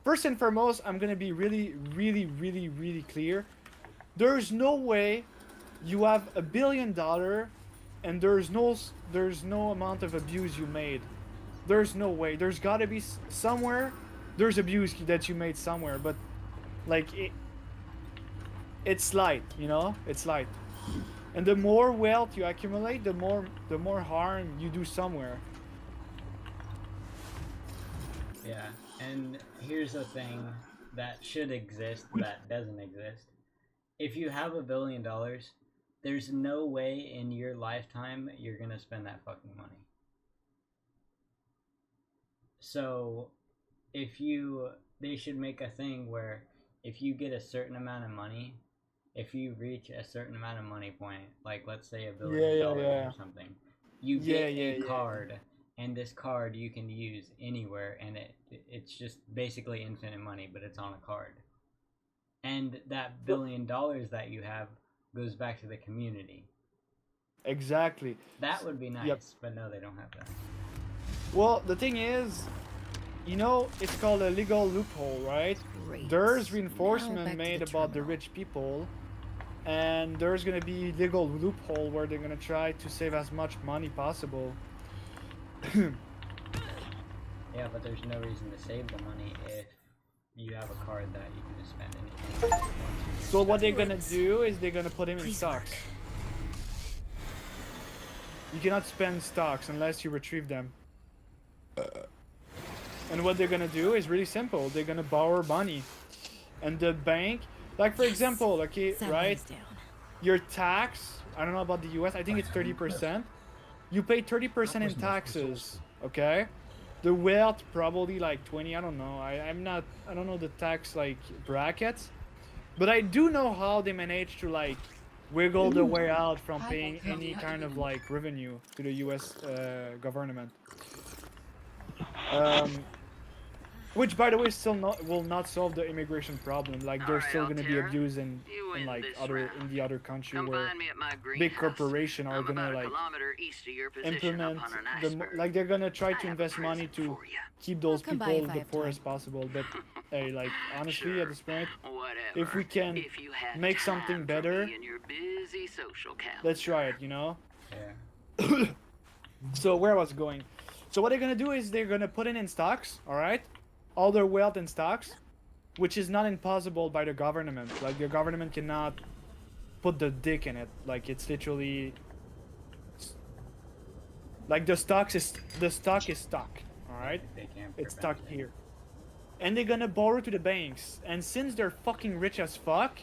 first and foremost, I'm gonna be really clear. There's no way you have $1 billion and there's no amount of abuse you made. There's no way. There's gotta be somewhere. There's abuse that you made somewhere, but like it's light, you know. It's light, and the more wealth you accumulate, the more harm you do somewhere. Yeah, and here's the thing that should exist that doesn't exist. If you have $1 billion, there's no way in your lifetime you're gonna spend that fucking money. So, they should make a thing where if you get a certain amount of money, if you reach a certain amount of money point, like let's say $1 billion or something, you get a card, and this card you can use anywhere, and it's just basically infinite money, but it's on a card. And that $1 billion that you have goes back to the community. Exactly. That would be nice, but no, they don't have that. Well, the thing is, you know, it's called a legal loophole, right? Great. There's Now reinforcement back to made the about the terminal. rich people, and there's gonna be legal loophole where they're gonna try to save as much money possible. Yeah, but there's no reason to save the money if you have a card that you can just spend anything. So what they're gonna do is they're gonna put him in Please stocks. work. You cannot spend stocks unless you retrieve them. And what they're gonna do is really simple. They're gonna borrow money, and the bank, like for example, okay, That right? lies down. Your tax, I don't know about the US, I think it's 30%. You pay 30% in taxes, okay? The wealth probably like 20, I don't know. I don't know the tax like brackets, but I do know how they manage to like wiggle the way out from paying any kind of like revenue to the US government. Which, by the way, still will not solve the immigration problem. Like, there's Alright, still gonna be Altera, abuse in you win like this other round. the other country Come where find me at my big greenhouse. corporation are I'm gonna about a like kilometer east of your position implement up on an iceberg. like they're gonna try I to have a invest money present to for ya. keep those I'll come by people if I the have poorest time. possible. But hey, like honestly, Sure. at this point, Whatever. if we can If you have make time something for better, me and your busy social calendar. let's try it. You know. Yeah. So where I was going. So what they're gonna do is they're gonna put it in stocks, all right? All their wealth in stocks, which is not impossible by the government. Like the government cannot put the dick in it. Like it's literally like the stock is stock, all right? They can't It's prevent stuck it. here. And they're gonna borrow to the banks. And since they're fucking rich as fuck,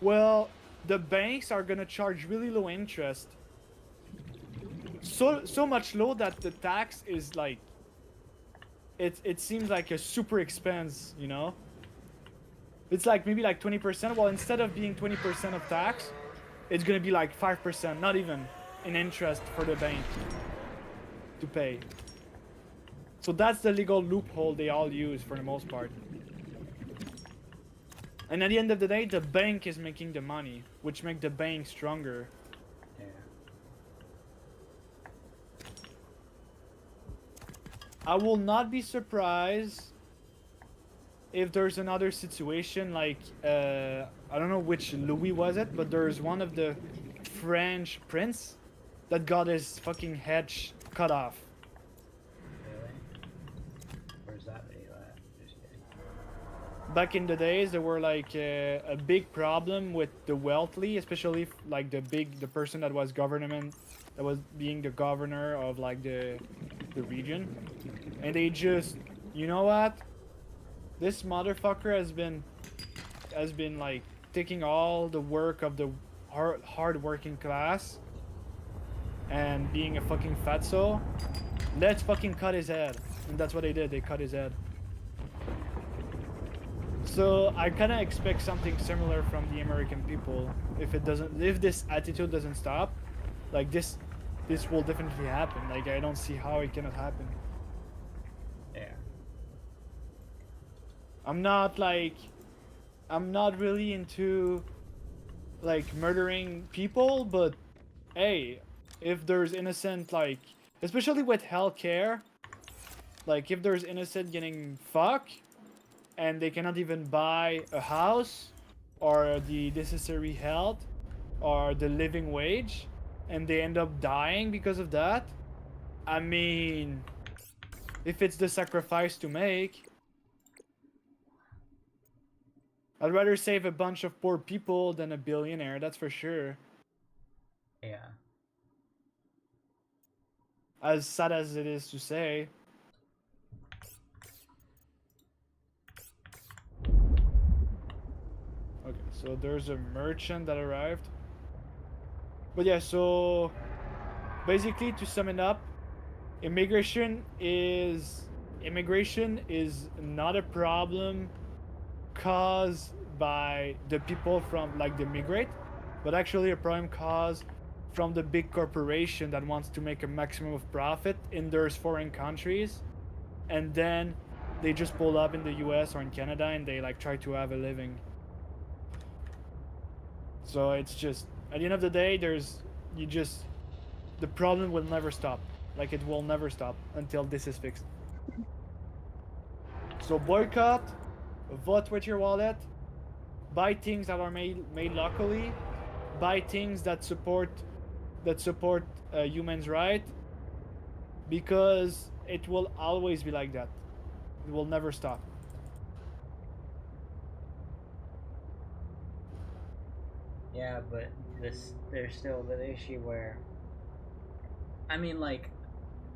well, the banks are gonna charge really low interest. So much low that the tax is like it seems like a super expense, you know? It's like maybe like 20%. Well, instead of being 20% of tax, it's gonna be like 5%, not even in interest for the bank to pay. So that's the legal loophole they all use for the most part. And at the end of the day, the bank is making the money, which make the bank stronger. Yeah. I will not be surprised if there's another situation like I don't know which Louis was it, but there's one of the French prince that got his fucking head cut off. Really? Where's that video at? Just kidding. Back in the days, there were like a big problem with the wealthy, especially like the person that was that was being the governor of like the region, and they just, you know what? This motherfucker has been like taking all the work of the hard working class and being a fucking fatso. Let's fucking cut his head. And that's what they did. They cut his head. So I kind of expect something similar from the American people. If this attitude doesn't stop, like this will definitely happen. Like I don't see how it cannot happen. Yeah. I'm not like I'm not really into like murdering people, but hey, if there's innocent, like, especially with healthcare, like if there's innocent getting fucked and they cannot even buy a house or the necessary health or the living wage and they end up dying because of that, I mean, if it's the sacrifice to make, I'd rather save a bunch of poor people than a billionaire, that's for sure. Yeah. As sad as it is to say. Okay, so there's a merchant that arrived. But yeah, so basically to sum it up, immigration is not a problem caused by the people from like the migrate, but actually a problem caused from the big corporation that wants to make a maximum of profit in their foreign countries, and then they just pull up in the US or in Canada and they like try to have a living. So it's just at the end of the day, the problem will never stop. Like it will never stop until this is fixed. So boycott, vote with your wallet, buy things that are made locally, buy things that support humans' right, because it will always be like that. It will never stop. Yeah, but there's still the issue where, I mean, like,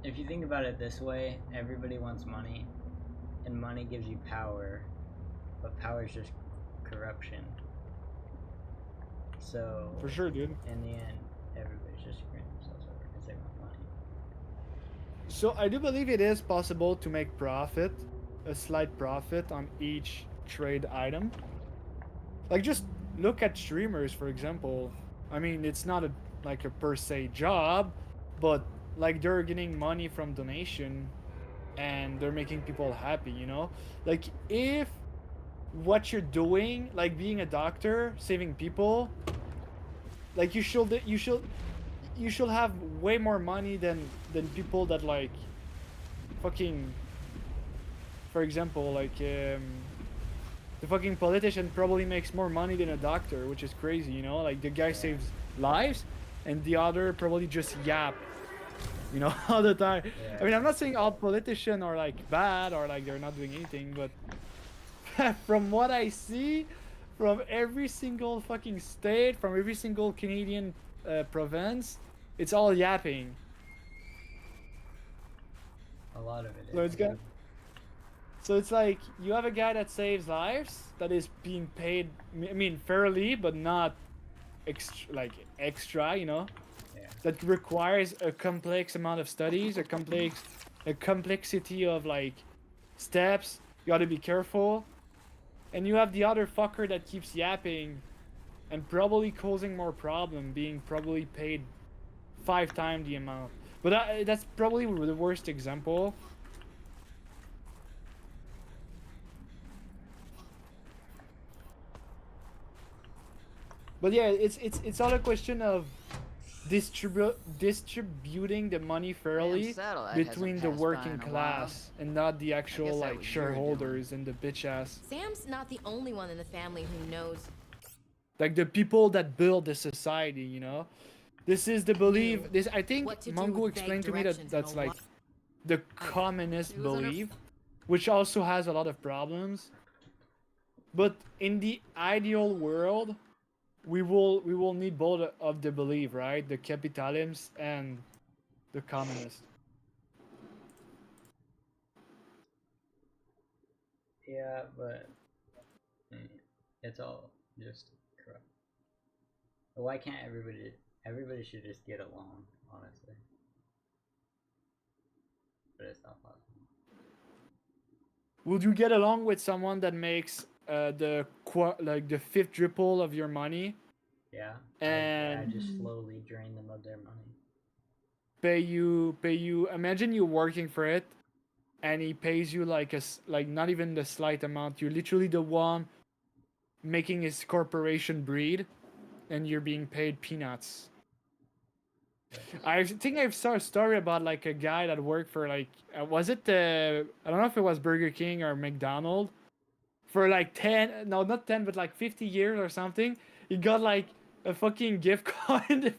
if you think about it this way, everybody wants money, and money gives you power, but power is just corruption. So For sure, dude. in the end, everybody's just screwing themselves over because they want money. So I do believe it is possible to make profit, a slight profit on each trade item. Like just look at streamers, for example. I mean, it's not like a per se job, but like they're getting money from donation and they're making people happy, you know? Like if what you're doing, like being a doctor, saving people, like you should have way more money than people that like fucking, for example, like the fucking politician probably makes more money than a doctor, which is crazy, you know? Like the guy saves lives and the other probably just yap, you know, all the time. Yeah. I mean, I'm not saying all politicians are like bad or like they're not doing anything, but from what I see, from every single fucking state, from every single Canadian province, it's all yapping. A lot of it So is. it's got. So it's like you have a guy that saves lives that is being paid, I mean, fairly, but not extra, you know, Yeah. that requires a complex amount of studies, a complexity of like steps. You got to be careful, and you have the other fucker that keeps yapping, and probably causing more problem, being probably paid 5 times the amount. But that's probably the worst example. But yeah, it's all a question of distributing the money fairly between the working class and not the actual like shareholders and the bitch ass. Sam's not the only one in the family who knows. Like the people that build the society, you know. This is the belief. Knew This I think what to do Mongo with vague explained to me directions that's and a like the communist She was under- belief, which also has a lot of problems. But in the ideal world, we will need both of the belief, right? The capitalism and the communist. Yeah, but it's all just corrupt. But why can't everybody? Everybody should just get along, honestly. But it's not possible. Would you get along with someone that makes like the fifth triple of your money? Yeah. And I just slowly drain them of their money. pay you. Imagine you working for it, and he pays you like like not even the slight amount. You're literally the one making his corporation breed, and you're being paid peanuts. I think I saw a story about like a guy that worked for like was it I don't know if it was Burger King or McDonald's for like 10, no, not 10, but like 50 years or something. He got like a fucking gift card.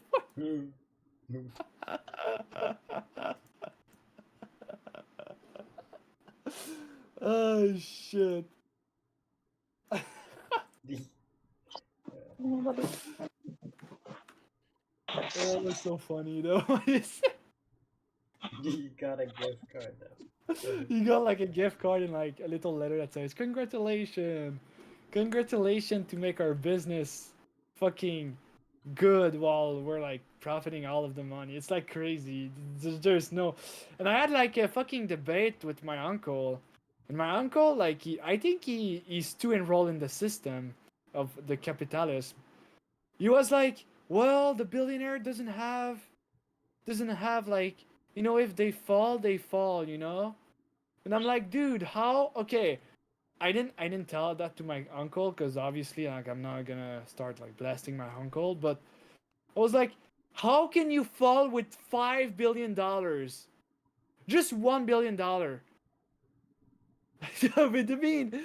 Oh shit. Oh, that's so funny though. You got a gift card though. You got like a gift card and like a little letter that says congratulations, congratulations to make our business fucking good while we're like profiting all of the money. It's like crazy. There's no, and I had like a fucking debate with my uncle, and my uncle like I think he's too enrolled in the system of the capitalism. He was like, well, the billionaire doesn't have like, if they fall, they fall, and I'm like, dude, how? Okay, I didn't tell that to my uncle because obviously like I'm not gonna start like blasting my uncle, but I was like, how can you fall with $5 billion? Just $1 billion. I mean,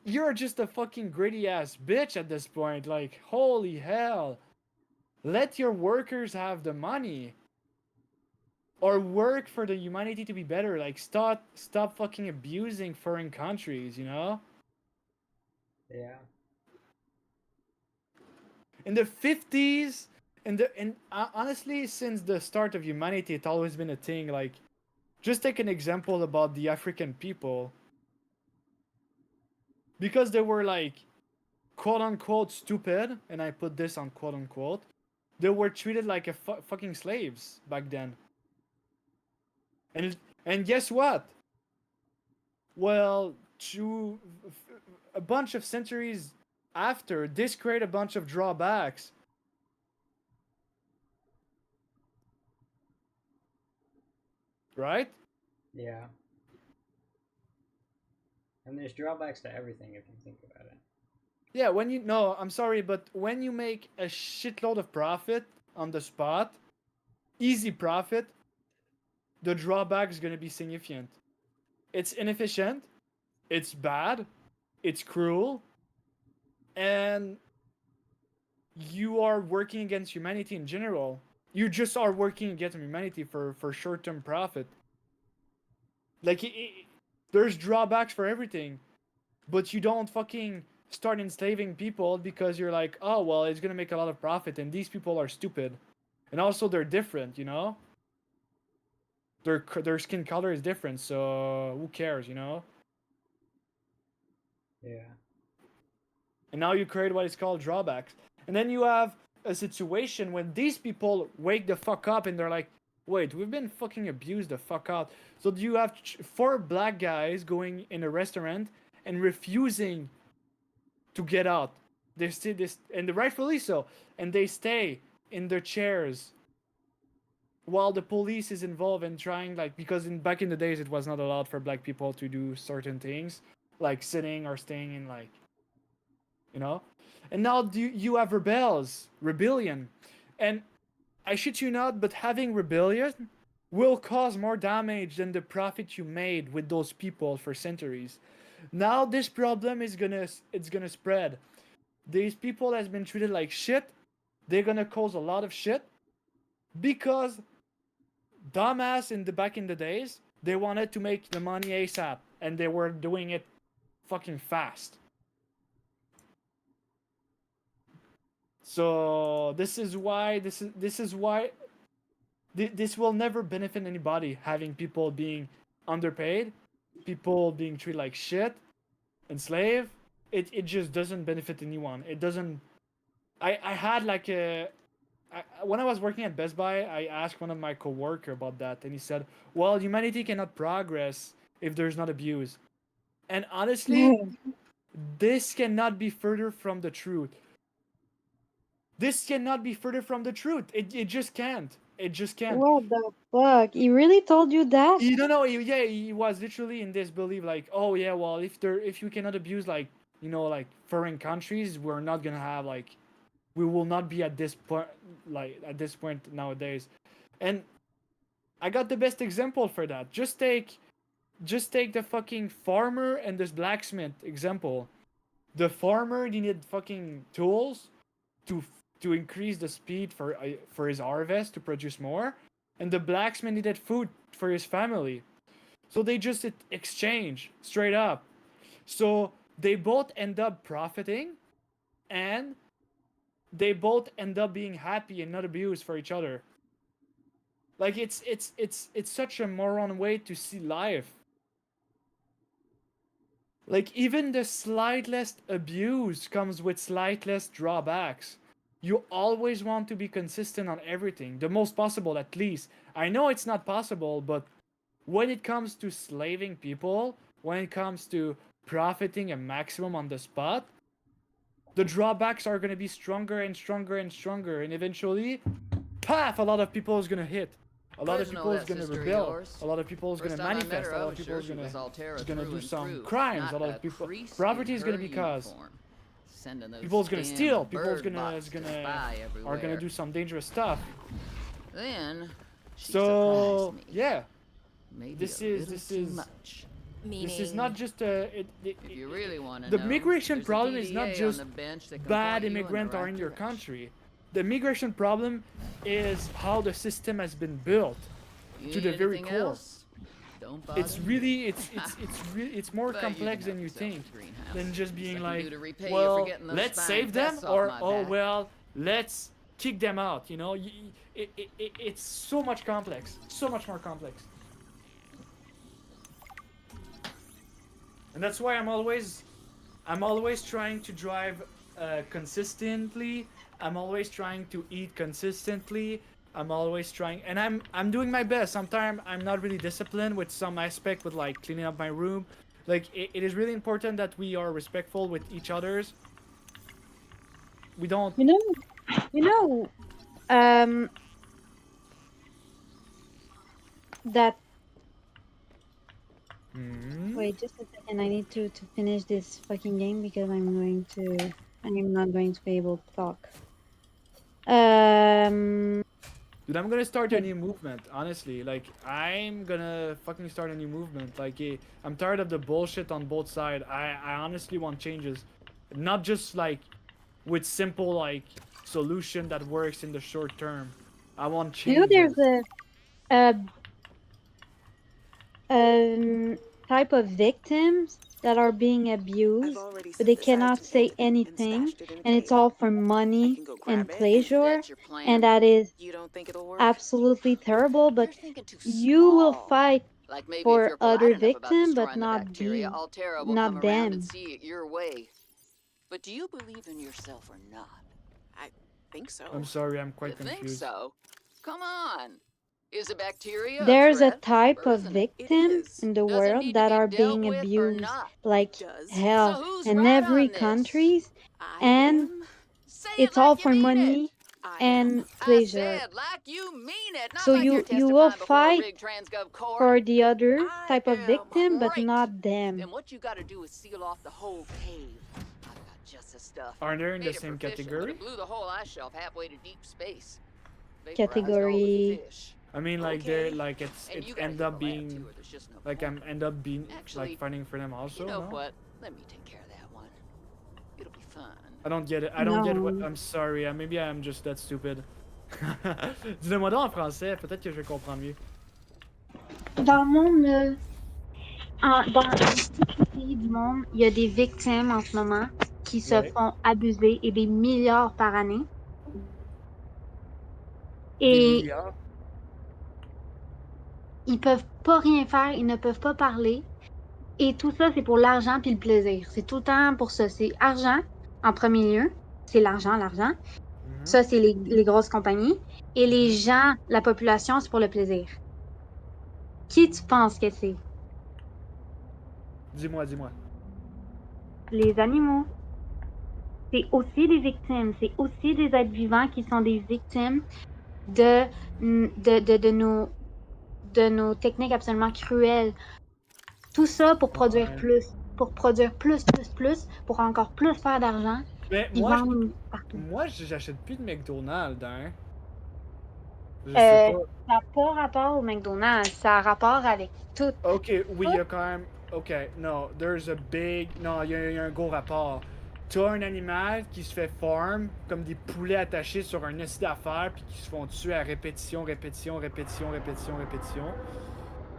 you're just a fucking greedy ass bitch at this point. Like, holy hell. Let your workers have the money. Or work for the humanity to be better. Like, stop fucking abusing foreign countries, Yeah. In the 50s, and honestly, since the start of humanity, it's always been a thing. Like, just take an example about the African people. Because they were like, quote unquote, stupid, and I put this on quote unquote, they were treated like fucking slaves back then. And guess what? Well, a bunch of centuries after, this created a bunch of drawbacks. Right? Yeah. And there's drawbacks to everything if you think about it. Yeah, no, I'm sorry, but when you make a shitload of profit on the spot, easy profit, the drawback is going to be significant. It's inefficient, it's bad, it's cruel, and you are working against humanity in general. You just are working against humanity for short-term profit. Like, there's drawbacks for everything, but you don't fucking start enslaving people because you're like, oh, well, it's gonna make a lot of profit, and these people are stupid. And also, they're different, Their skin color is different, so who cares, Yeah. And now you create what is called drawbacks. And then you have a situation when these people wake the fuck up and they're like, wait, we've been fucking abused the fuck out. So you have 4 black guys going in a restaurant and refusing to get out. They stay this, and rightfully so. And they stay in their chairs while the police is involved in trying, like, because back in the days it was not allowed for black people to do certain things, like sitting or staying in, like, And now you have rebellion, and I shit you not, but having rebellion will cause more damage than the profit you made with those people for centuries. Now this problem is gonna spread. These people has been treated like shit. They're gonna cause a lot of shit because dumbass back in the days, they wanted to make the money ASAP and they were doing it fucking fast. So this will never benefit anybody, having people being underpaid, people being treated like shit, enslaved. It just doesn't benefit anyone. It doesn't. I had like when I was working at Best Buy, I asked one of my coworker about that, and he said, "Well, humanity cannot progress if there's not abuse." And honestly, this cannot be further from the truth. This cannot be further from the truth. It just can't. It just can't. What the fuck? He really told you that? You don't know. He was literally in this belief, like, oh yeah, well, if you cannot abuse like you know, like foreign countries, we're not gonna have like, we will not be at this point, like at this point nowadays. And I got the best example for that. Just take the fucking farmer and this blacksmith example. The farmer needed fucking tools to increase the speed for his harvest to produce more, and the blacksmith needed food for his family. So they just exchange straight up. So they both end up profiting, and they both end up being happy and not abused for each other. Like it's such a moron way to see life. Like even the slightest abuse comes with slightest drawbacks. You always want to be consistent on everything, the most possible at least. I know it's not possible, but when it comes to slaving people, when it comes to profiting a maximum on the spot, the drawbacks are going to be stronger and stronger and stronger, and eventually, paf, a lot of people is going to hit. A lot of people is going to rebel. A lot of people is going to manifest. A lot of people is going to do some crimes. A lot of people, poverty is going to be caused. People is going to steal. People are going to do some dangerous stuff. Then So yeah, Maybe this a is little too much. this is not just a. If you really want to The know, migration there's a problem is not DDA on just the bench that can bad point you in the immigrants are right in your direction. country. The migration problem is how the system has been built You to need the very anything core. else? Don't bother It's me. really it's more But you complex can than you have yourself a think greenhouse. than just being Best I can like, do to repay you for well, getting those let's fine save them, pests off or my oh back. well, let's kick them out. You know, it's so much complex, so much more complex. And that's why I'm always trying to drive consistently. I'm always trying to eat consistently. I'm always trying, and I'm doing my best. Sometimes I'm not really disciplined with some aspect, with like cleaning up my room. Like it is really important that we are respectful with each others. We don't. That Hmm? wait just a second. I need to finish this fucking game because I am not going to be able to talk. Dude, I'm gonna start a new movement, honestly. Like, I'm gonna fucking start a new movement. Like, I'm tired of the bullshit on both sides. I honestly want changes. Not just, like, with simple, like, solution that works in the short term. I want changes. there's a type of victims that are being abused, but they cannot say anything, and it's all for money and pleasure, and that is You don't think it'll work? absolutely terrible. You're But thinking too you will small. fight Like maybe if for you're polite other enough about victim, but destroying the not bacteria, the Altera will not come around and them. see it your way. But do you believe in yourself or not? I think so. I'm sorry, I'm quite You think confused. so? Come on. Is a bacteria There's a threat, type or of isn't it? victim is. in the Does it world need to that be are dealt being with or abused not? like Does. hell So who's in right every on this? countries, I and am. Say it's it like all you for mean money it. I and am. I pleasure. said like you mean it, not So like you're you will testifying before a fight rigged transgov court. for the other I type of am. victim, but Great. not them. Then what you gotta do is seal off the whole cave. I've got just the stuff. Are they in the Made it same for fishing, but category? it blew the whole ice shelf halfway to deep space. Vaporized all the Category. fish. I mean, like, Okay. they're, like, And it you gotta end hit up the lab, being, too, or there's just no like, point. end up being, Actually, like, fighting for them also, You know no? what? Let me take care of that one. It'll be fun. I don't get it. I don't get what. No. I'm sorry. Maybe I'm just that stupid. Dis-le-moi donc en français. Peut-être que je vais comprendre mieux. Dans le monde, là, dans tous les pays du monde, il y a des victimes en ce moment qui se Ouais. font abuser, et des milliards par année. Des Et milliards. ils peuvent pas rien faire, ils ne peuvent pas parler. Et tout ça, c'est pour l'argent puis le plaisir. C'est tout le temps pour ça. C'est argent en premier lieu. C'est l'argent. Mhm. Ça, c'est les grosses compagnies. Et les gens, la population, c'est pour le plaisir. Qui tu penses que c'est? Dis-moi, dis-moi. Les animaux. C'est aussi des victimes. C'est aussi des êtres vivants qui sont des victimes de nos techniques absolument cruelles. Tout ça pour produire Ouais. plus. pour produire plus, pour encore plus faire d'argent. Mais Ils moi, vendent partout. moi, j'achète plus de McDonald's, hein. Je sais pas. Ça n'a pas rapport au McDonald's, ça a rapport avec tout. Ok, oui, il y a quand même. Ok, no, there's a big. Non, il y a un gros rapport. T'as un animal qui se fait farm comme des poulets attachés sur un esti d'affaires puis qui se font tuer à répétition.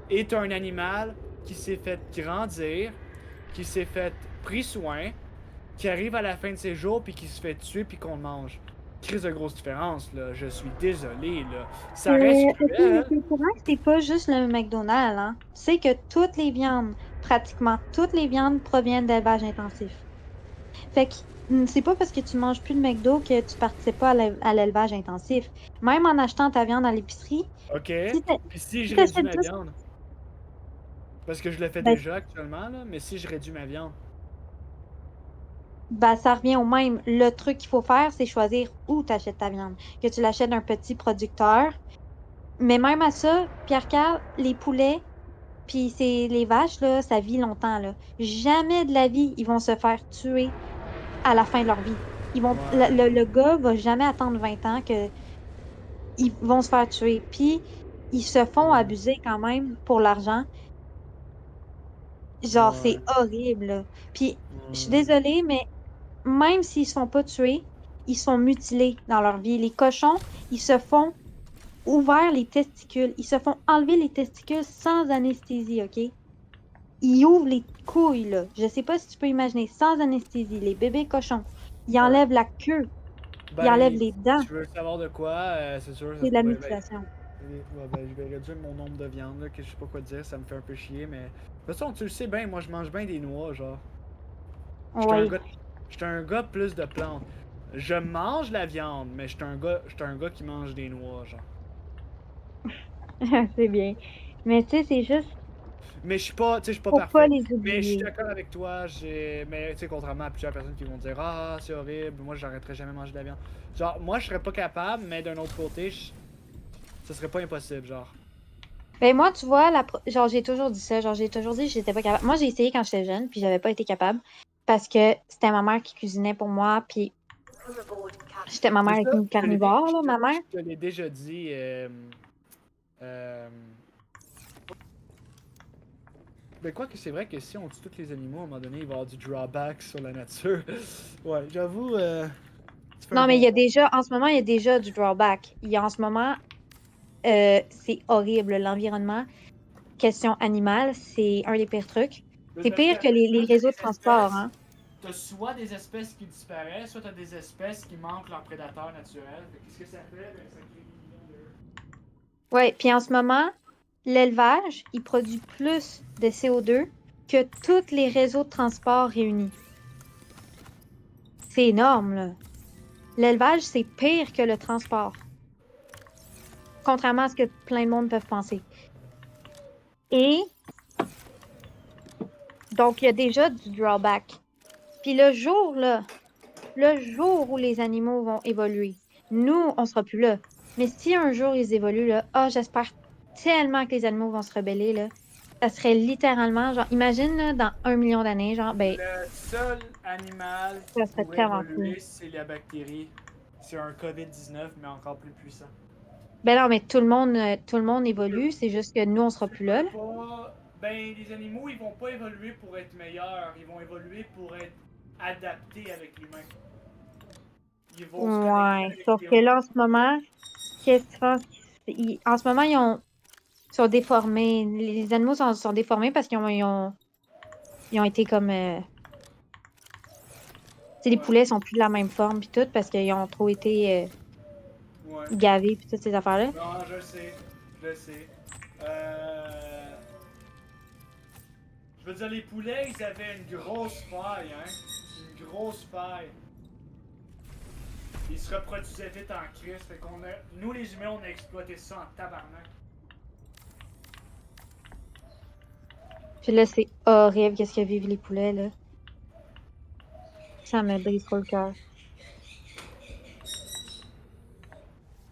Et t'as un animal qui s'est fait grandir, qui s'est fait pris soin, qui arrive à la fin de ses jours puis qui se fait tuer puis qu'on le mange. Crise de grosse différence, là. Je suis désolé, là. Ça reste cruel. C'est courant que c'est pas juste le McDonald's, hein. Tu sais que toutes les viandes, pratiquement toutes les viandes proviennent d'élevage intensif. Fait que c'est pas parce que tu manges plus de McDo que tu participes pas à l'élevage intensif. Même en achetant ta viande à l'épicerie, Ok. si t'a- Puis si si je réduis t'achètes ma juste, viande. Parce que je le fais ben, déjà actuellement, là. Mais si je réduis ma viande. ça revient au même. Le truc qu'il faut faire, c'est choisir où tu achètes ta viande. Que tu l'achètes d'un petit producteur. Mais même à ça, Pierre-Carl, les poulets, puis les vaches, là, ça vit longtemps, là. Jamais de la vie, ils vont se faire tuer à la fin de leur vie. Ouais. Le gars va jamais attendre 20 ans que ils vont se faire tuer. Puis, ils se font Ouais. abuser quand même pour l'argent. Genre, Ouais. c'est horrible, là. Puis, je suis Ouais. désolée, mais même s'ils se font pas tuer, ils sont mutilés dans leur vie. Les cochons, ils se font ouvrir les testicules. Ils se font enlever les testicules sans anesthésie, OK? Ils ouvrent les couilles, là. Je sais pas si tu peux imaginer, sans anesthésie, les bébés cochons. Ils Ouais. enlèvent la queue, ils enlèvent Ben, les dents. tu veux savoir de quoi? C'est sûr, ça C'est se de la pourrait. mutilation. Ouais, ben, je vais réduire mon nombre de viande, là, que je sais pas quoi dire, ça me fait un peu chier, mais. De toute façon, tu le sais bien, moi je mange bien des noix, genre. J'étais un Oui, gars. J'étais un gars plus de plantes. Je mange la viande, mais j'étais un gars qui mange des noix, genre. c'est bien. Mais tu sais, c'est juste Mais je suis pas, tu sais, je suis pas pour pas parfait. les Mais je suis oublier. d'accord avec toi, mais tu sais, contrairement à plusieurs personnes qui vont dire ah, c'est horrible, moi j'arrêterai jamais de manger de la viande. Genre, moi je serais pas capable, mais d'un autre côté, ça serait pas impossible, genre. Ben moi, tu vois, genre j'ai toujours dit ça, genre j'ai toujours dit que j'étais pas capable. Moi, j'ai essayé quand j'étais jeune, puis j'avais pas été capable parce que c'était ma mère qui cuisinait pour moi, puis ma Mais mère est ça, une carnivore, là, ma mère. je te l'ai déjà dit. Ben quoi que c'est vrai que si on tue tous les animaux, à un moment donné, il va y avoir du drawback sur la nature. Ouais, j'avoue, tu fais un Non, mais bon point. en ce moment, il y a déjà du drawback. Il y a en ce moment, c'est horrible, l'environnement. Question animale, c'est un des pires trucs. Mais C'est parce pire que qu'après ça, les t'as réseaux de des transport, espèces. hein. T'as soit des espèces qui disparaissent, soit t'as des espèces qui manquent leur prédateur naturel. Fait qu'est-ce que ça fait? Ben, ça crée des millions de. Ouais, puis en ce moment, l'élevage, il produit plus de CO2 que tous les réseaux de transport réunis. C'est énorme, là. L'élevage, c'est pire que le transport. Contrairement à ce que plein de monde peuvent penser. Et donc, il y a déjà du drawback. Puis le jour où les animaux vont évoluer, nous, on sera plus là. Mais si un jour ils évoluent, là, j'espère tellement que les animaux vont se rebeller, là. Ça serait littéralement, genre, imagine, là, dans 1 million d'années, genre, ben, Le seul animal ça qui serait pourrait tellement cool. évoluer, c'est la bactérie. C'est un COVID-19, mais encore plus puissant. Ben non, mais tout le monde évolue, c'est juste que nous, on sera plus là, là. Ben, les animaux, ils vont pas évoluer pour être meilleurs. Ils vont évoluer pour être adaptés avec l'humain. Ils vont se connecter Ouais, avec sauf les que robots. là, en ce moment, qu'est-ce que tu penses? En ce moment, sont déformés. Les animaux sont déformés parce ils ont été comme. Tu sais, les Ouais, poulets sont plus de la même forme, puis tout, parce qu'ils ont trop été ouais. gavés, puis toutes ces affaires-là. Non, je sais. Je sais. Euh... Je veux dire, les poulets, ils avaient une grosse faille, hein. Une grosse faille. Ils se reproduisaient vite en crise. Fait qu'on a... Nous, les humains, on a exploité ça en tabarnak. Puis là, c'est horrible, qu'est-ce que vivent les poulets, là. Ça me brise trop le cœur.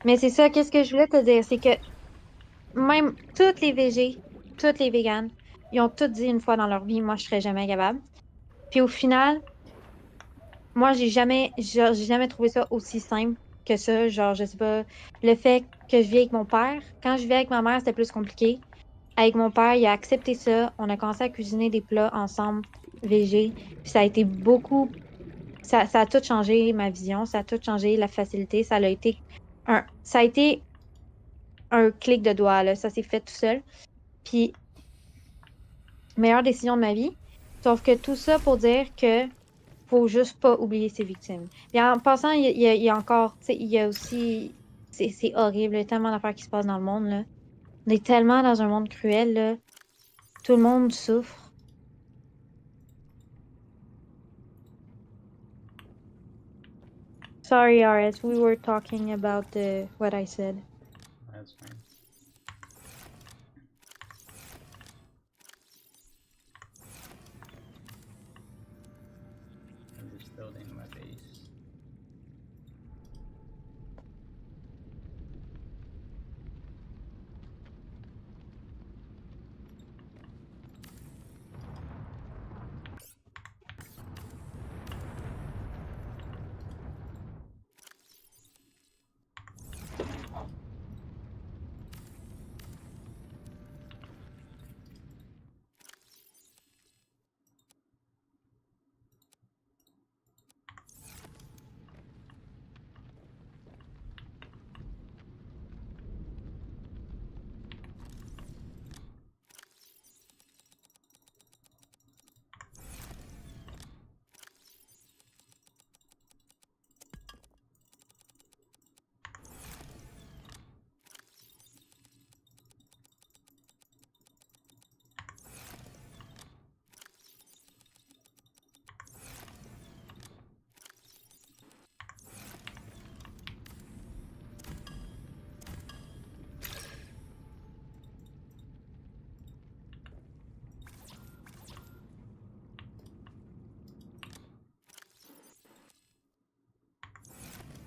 Mais c'est ça, qu'est-ce que je voulais te dire, c'est que même toutes les véganes, ils ont toutes dit une fois dans leur vie, moi, je serais jamais capable. Puis au final, moi, j'ai jamais trouvé ça aussi simple que ça. Genre, je sais pas, le fait que je vis avec mon père. Quand je vivais avec ma mère, c'était plus compliqué. Avec mon père, il a accepté ça. On a commencé à cuisiner des plats ensemble, végé. Puis ça a été beaucoup. Ça a tout changé ma vision. Ça a tout changé la facilité. Ça a été un clic de doigt, là. Ça s'est fait tout seul. Puis, meilleure décision de ma vie. Sauf que tout ça pour dire que faut juste pas oublier ses victimes. Puis en passant, il y a encore, tu sais, il y a aussi, c'est horrible, il y a tellement d'affaires qui se passent dans le monde, là. On est tellement dans un monde cruel, là. Tout le monde souffre. Sorry, RS, we were talking about what I said. That's fine. I'm just building my base.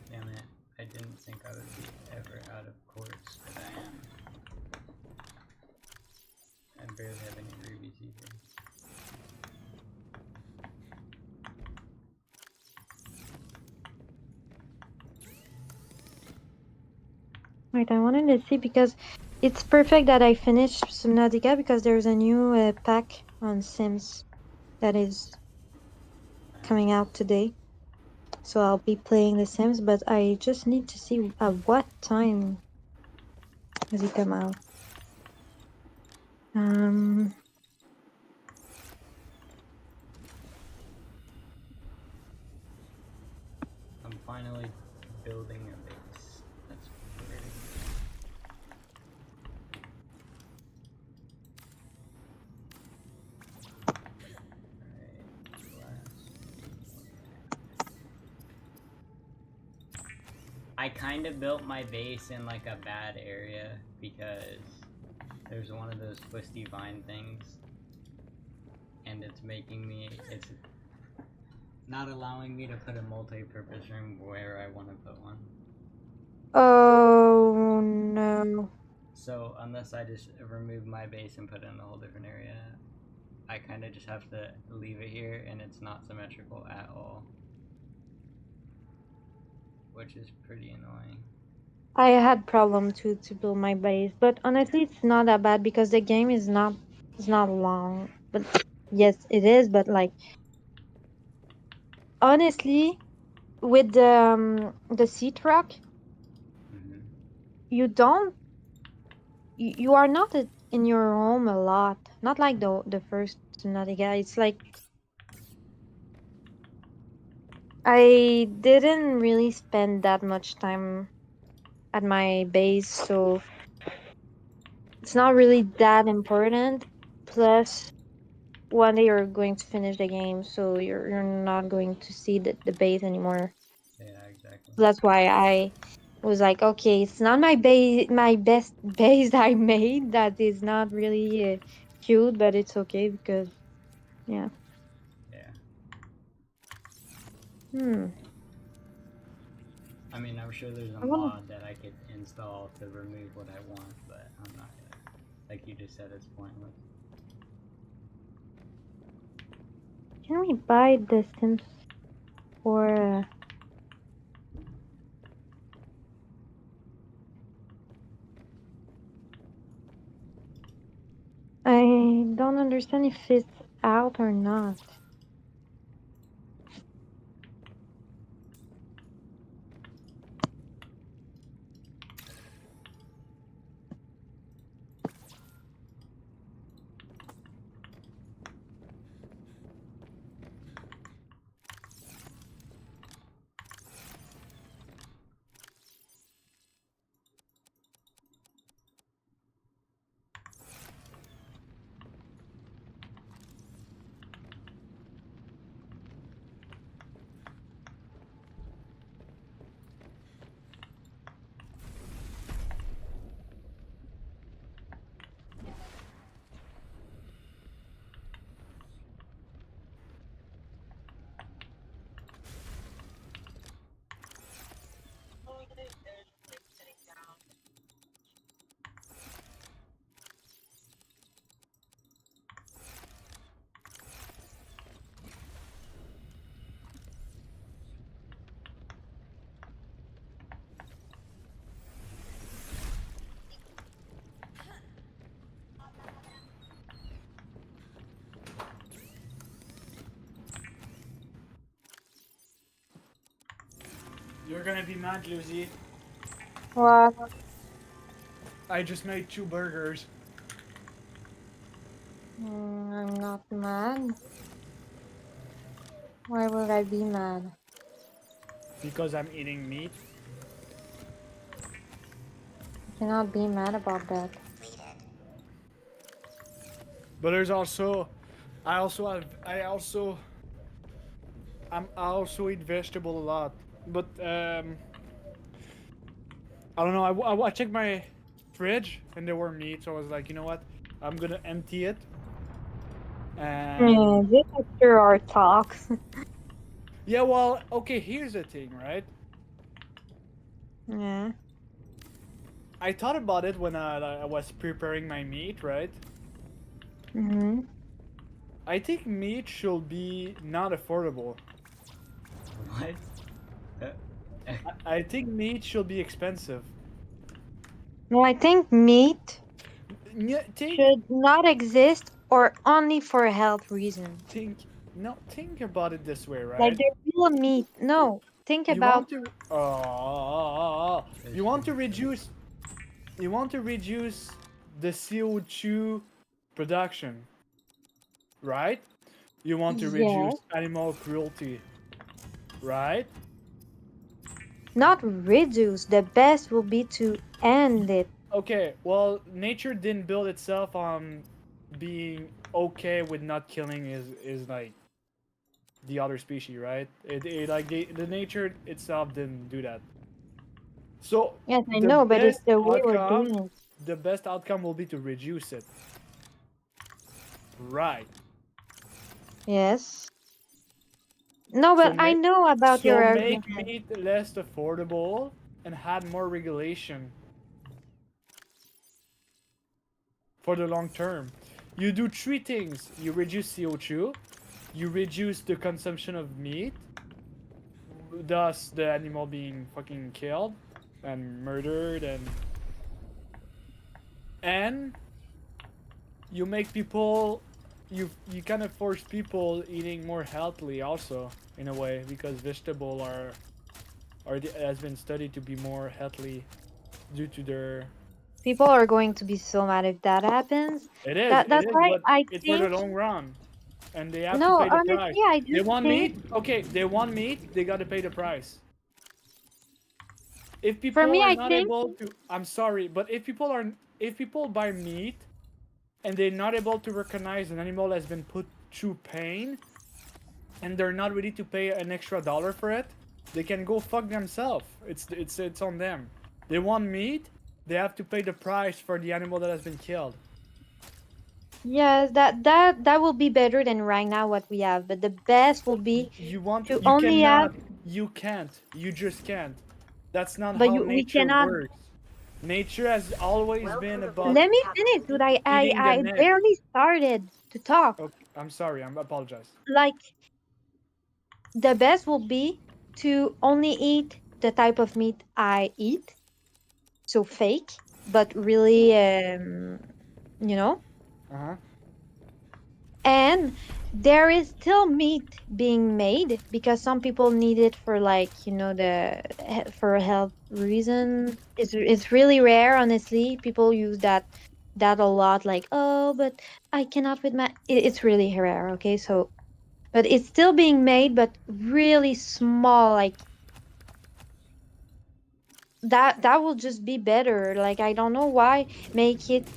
Damn it, I didn't think I would be ever out of quartz, but I am. I barely have any rubies either. Wait, I wanted to see because it's perfect that I finished Subnautica because there's a new pack on Sims that is coming out today. So I'll be playing The Sims, but I just need to see at what time does it come out. I'm finally building a base. That's pretty I kind of built my base in like a bad area because there's one of those twisty vine things and it's not allowing me to put a multi-purpose room where I want to put one. Oh no. So unless I just remove my base and put it in a whole different area, I kind of just have to leave it here and it's not symmetrical at all. Which is pretty annoying. I had problem to build my base, but honestly it's not that bad because the game is not long. But yes, it is, but like honestly with the seat rock, you don't you are not in your home a lot. Not like the first Subnautica. It's like I didn't really spend that much time at my base, so it's not really that important. Plus, one day you're going to finish the game, so you're not going to see the base anymore. Yeah, exactly. That's why I was like, okay, it's not my best base I made. That is not really cute, but it's okay because, yeah. Yeah. I mean, I'm sure there's a mod that I could install to remove what I want, but I'm not gonna. Like you just said, it's pointless. Can we buy the Sims for? I don't understand if it's out or not. You're gonna be mad, Lucy. What? I just made 2 burgers. I'm not mad. Why would I be mad? Because I'm eating meat. I cannot be mad about that. But there's also, I also eat vegetable a lot. But I don't know. I checked my fridge and there were meat, so I was like, you know what? I'm gonna empty it. Yeah, And this is through our talks. yeah, well, okay. Here's the thing, right? Yeah. I thought about it when I was preparing my meat, right? Mm-hmm. I think meat should be not affordable. What? I think meat should be expensive. Well, I think meat Think, should not exist or only for health reasons. think about it this way, Like right? the real meat. No, think You want about to, you want to reduce, the CO2 production, right? You want to reduce yes, animal cruelty, right? not reduce. The best will be to end it. Okay, well, nature didn't build itself on being okay with not killing is like the other species, right? It like the nature itself didn't do that. So Yes, I the know, but it's best the way we're outcome, doing it. the best outcome will be to reduce it. Right. Yes. No, So but I know about your make argument. meat less affordable and add more regulation for the long term. You do 3 things. You reduce CO2, you reduce the consumption of meat, thus the animal being fucking killed and murdered, and you make people, you kind of force people eating more healthily also in a way, because vegetable has been studied to be more healthy due to their. People are going to be so mad if that happens. It is, That's why but I it's for the think. long run, and they have to No, pay the honestly, price. I They just want think. meat. Okay, they want meat. They got to pay the price. If For people me, are I not think. able to, I'm sorry, but if people buy meat and they're not able to recognize an animal has been put through pain, and they're not ready to pay an extra dollar for it, they can go fuck themselves. It's on them. They want meat. They have to pay the price for the animal that has been killed. Yes, that will be better than right now what we have. But the best will be to You only have. cannot, you can't, you just can't. That's not But how we nature cannot. works. Nature has always been about Let me finish, dude. eating the I neck. barely started to talk. Okay, I'm sorry, I apologize. Like the best will be to only eat the type of meat I eat, so fake, but really, you know. Uh-huh. And there is still meat being made because some people need it for like, for a health reason. It's really rare, honestly. People use that a lot, like, oh, but I cannot with my. It's really rare, okay? So, but it's still being made, but really small, like that will just be better. Like I don't know why make it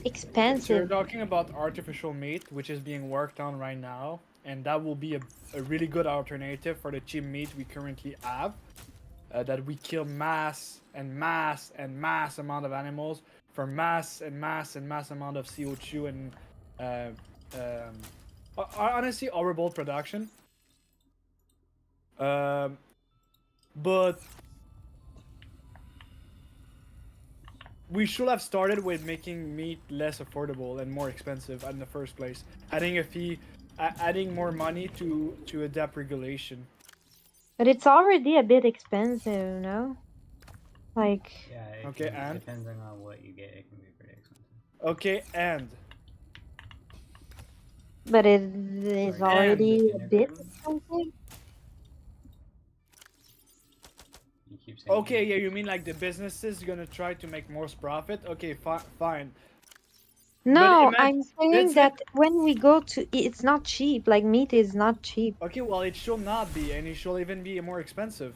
So you're expensive. talking about artificial meat, which is being worked on right now, and that will be a really good alternative for the cheap meat we currently have. That we kill mass and mass and mass amount of animals for mass and mass and mass amount of CO2 and uh, honestly horrible production. Um, but we should have started with making meat less affordable and more expensive in the first place. Adding a fee, adding more money to adapt regulation. But it's already a bit expensive, Like, Yeah, it Okay, can, and depending on what you get, it can be pretty expensive. okay, and but it is Are you going and to already a bit kindergarten? expensive. You keep saying okay, and. yeah, you mean like the businesses gonna try to make more profit? Okay, fine. But No, imagine I'm saying that's it. that when we go to, it's not cheap. Like meat is not cheap. Okay, well it should not be, and it should even be more expensive.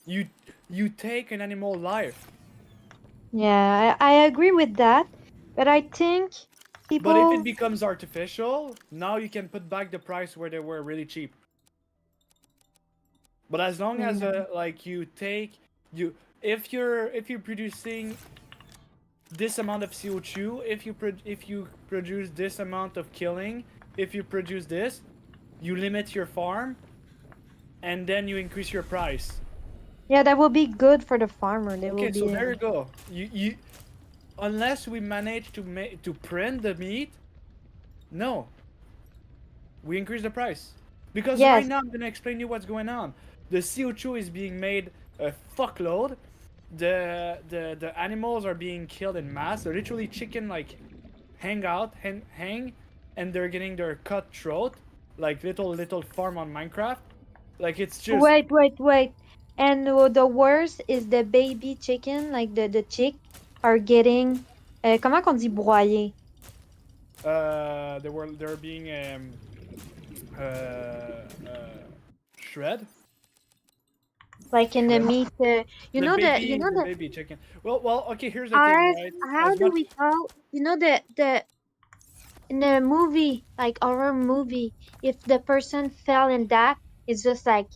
You you take an animal life, Yeah, I agree with that. But I think but if it people, becomes artificial, now you can put back the price where they were really cheap. But as long as mm, like you take you if you're producing this amount of CO2, if you produce this amount of killing, if you produce this, you limit your farm, and then you increase your price. yeah, that will be good for the farmer. They will Okay, so be, there you go. You unless we manage to print the meat, no, we increase the price. Because right yes, now I'm gonna explain you what's going on. The CO2 is being made a fuckload. The animals are being killed in mass. They're literally chicken like hang, and they're getting their cut throat, like little farm on Minecraft. Like it's just wait. And the worst is the baby chicken, like the chick, are getting, comment qu'on dit broyer? they're being uh, uh, shred Like in the shred meat, the baby chicken. Well, okay. Here's the thing, Ours, right? how As do much we call, the in the movie, like horror movie, if the person fell in that, it's just like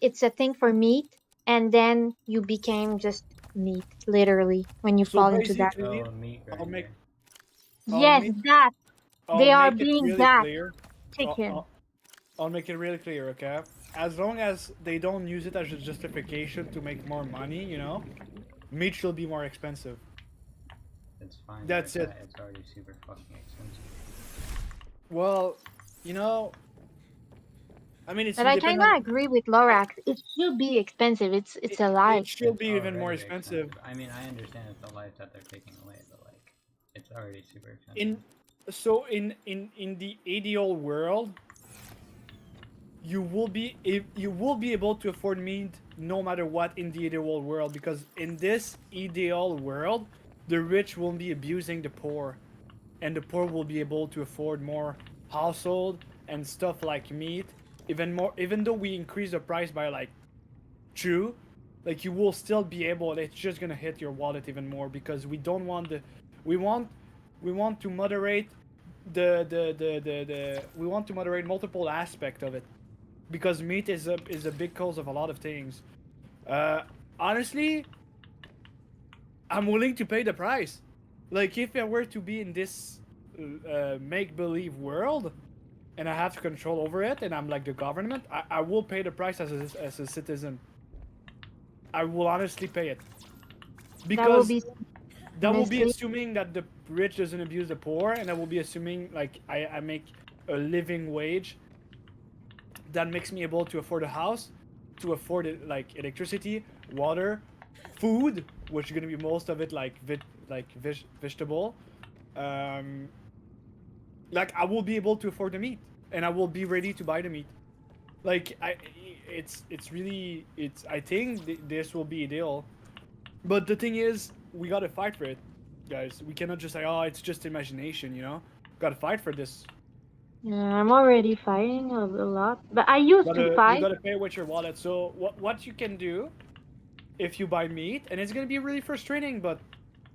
it's a thing for meat, and then you became just meat, literally, when you so fall into that. basically, Oh, a meat I'll make grinder. I'll Yes, make that I'll they are make it being really that clear. I'll, chicken. I'll, I'll make it really clear, okay? As long as they don't use it as a justification to make more money, meat should be more expensive. It's fine. That's it. It's already super fucking expensive. Well, you know, I mean, it's But I kind of independent. agree with Lorax. It should be expensive. It's a It life. should It's be even more already expensive. expensive. I mean, I understand it's a life that they're taking away, but like, it's already super expensive. In the ideal world, you will be able to afford meat no matter what in the ideal world, because in this ideal world, the rich won't be abusing the poor, and the poor will be able to afford more household and stuff like meat. Even though we increase the price by like two, like you will still be able. It's just gonna hit your wallet even more, because we don't want the we want we want to moderate the we want to moderate multiple aspect of it, because meat is a big cause of a lot of things. Honestly, I'm willing to pay the price. Like if I were to be in this make believe world, and I have control over it, and I'm like the government, I will pay the price as a citizen. I will honestly pay it, That will because be, that will be honestly, assuming that the rich doesn't abuse the poor, and I will be assuming like I make a living wage that makes me able to afford a house, to afford it, like electricity, water, food, which is gonna be most of it like vegetable. Um, like I will be able to afford the meat, and I will be ready to buy the meat. Like it's really I think this will be ideal, but the thing is we gotta fight for it, guys. We cannot just say, oh, it's just imagination, you know. Gotta fight for this. Yeah, I'm already fighting a lot, but I used to You fight. gotta pay with your wallet. So what you can do if you buy meat, and it's gonna be really frustrating, but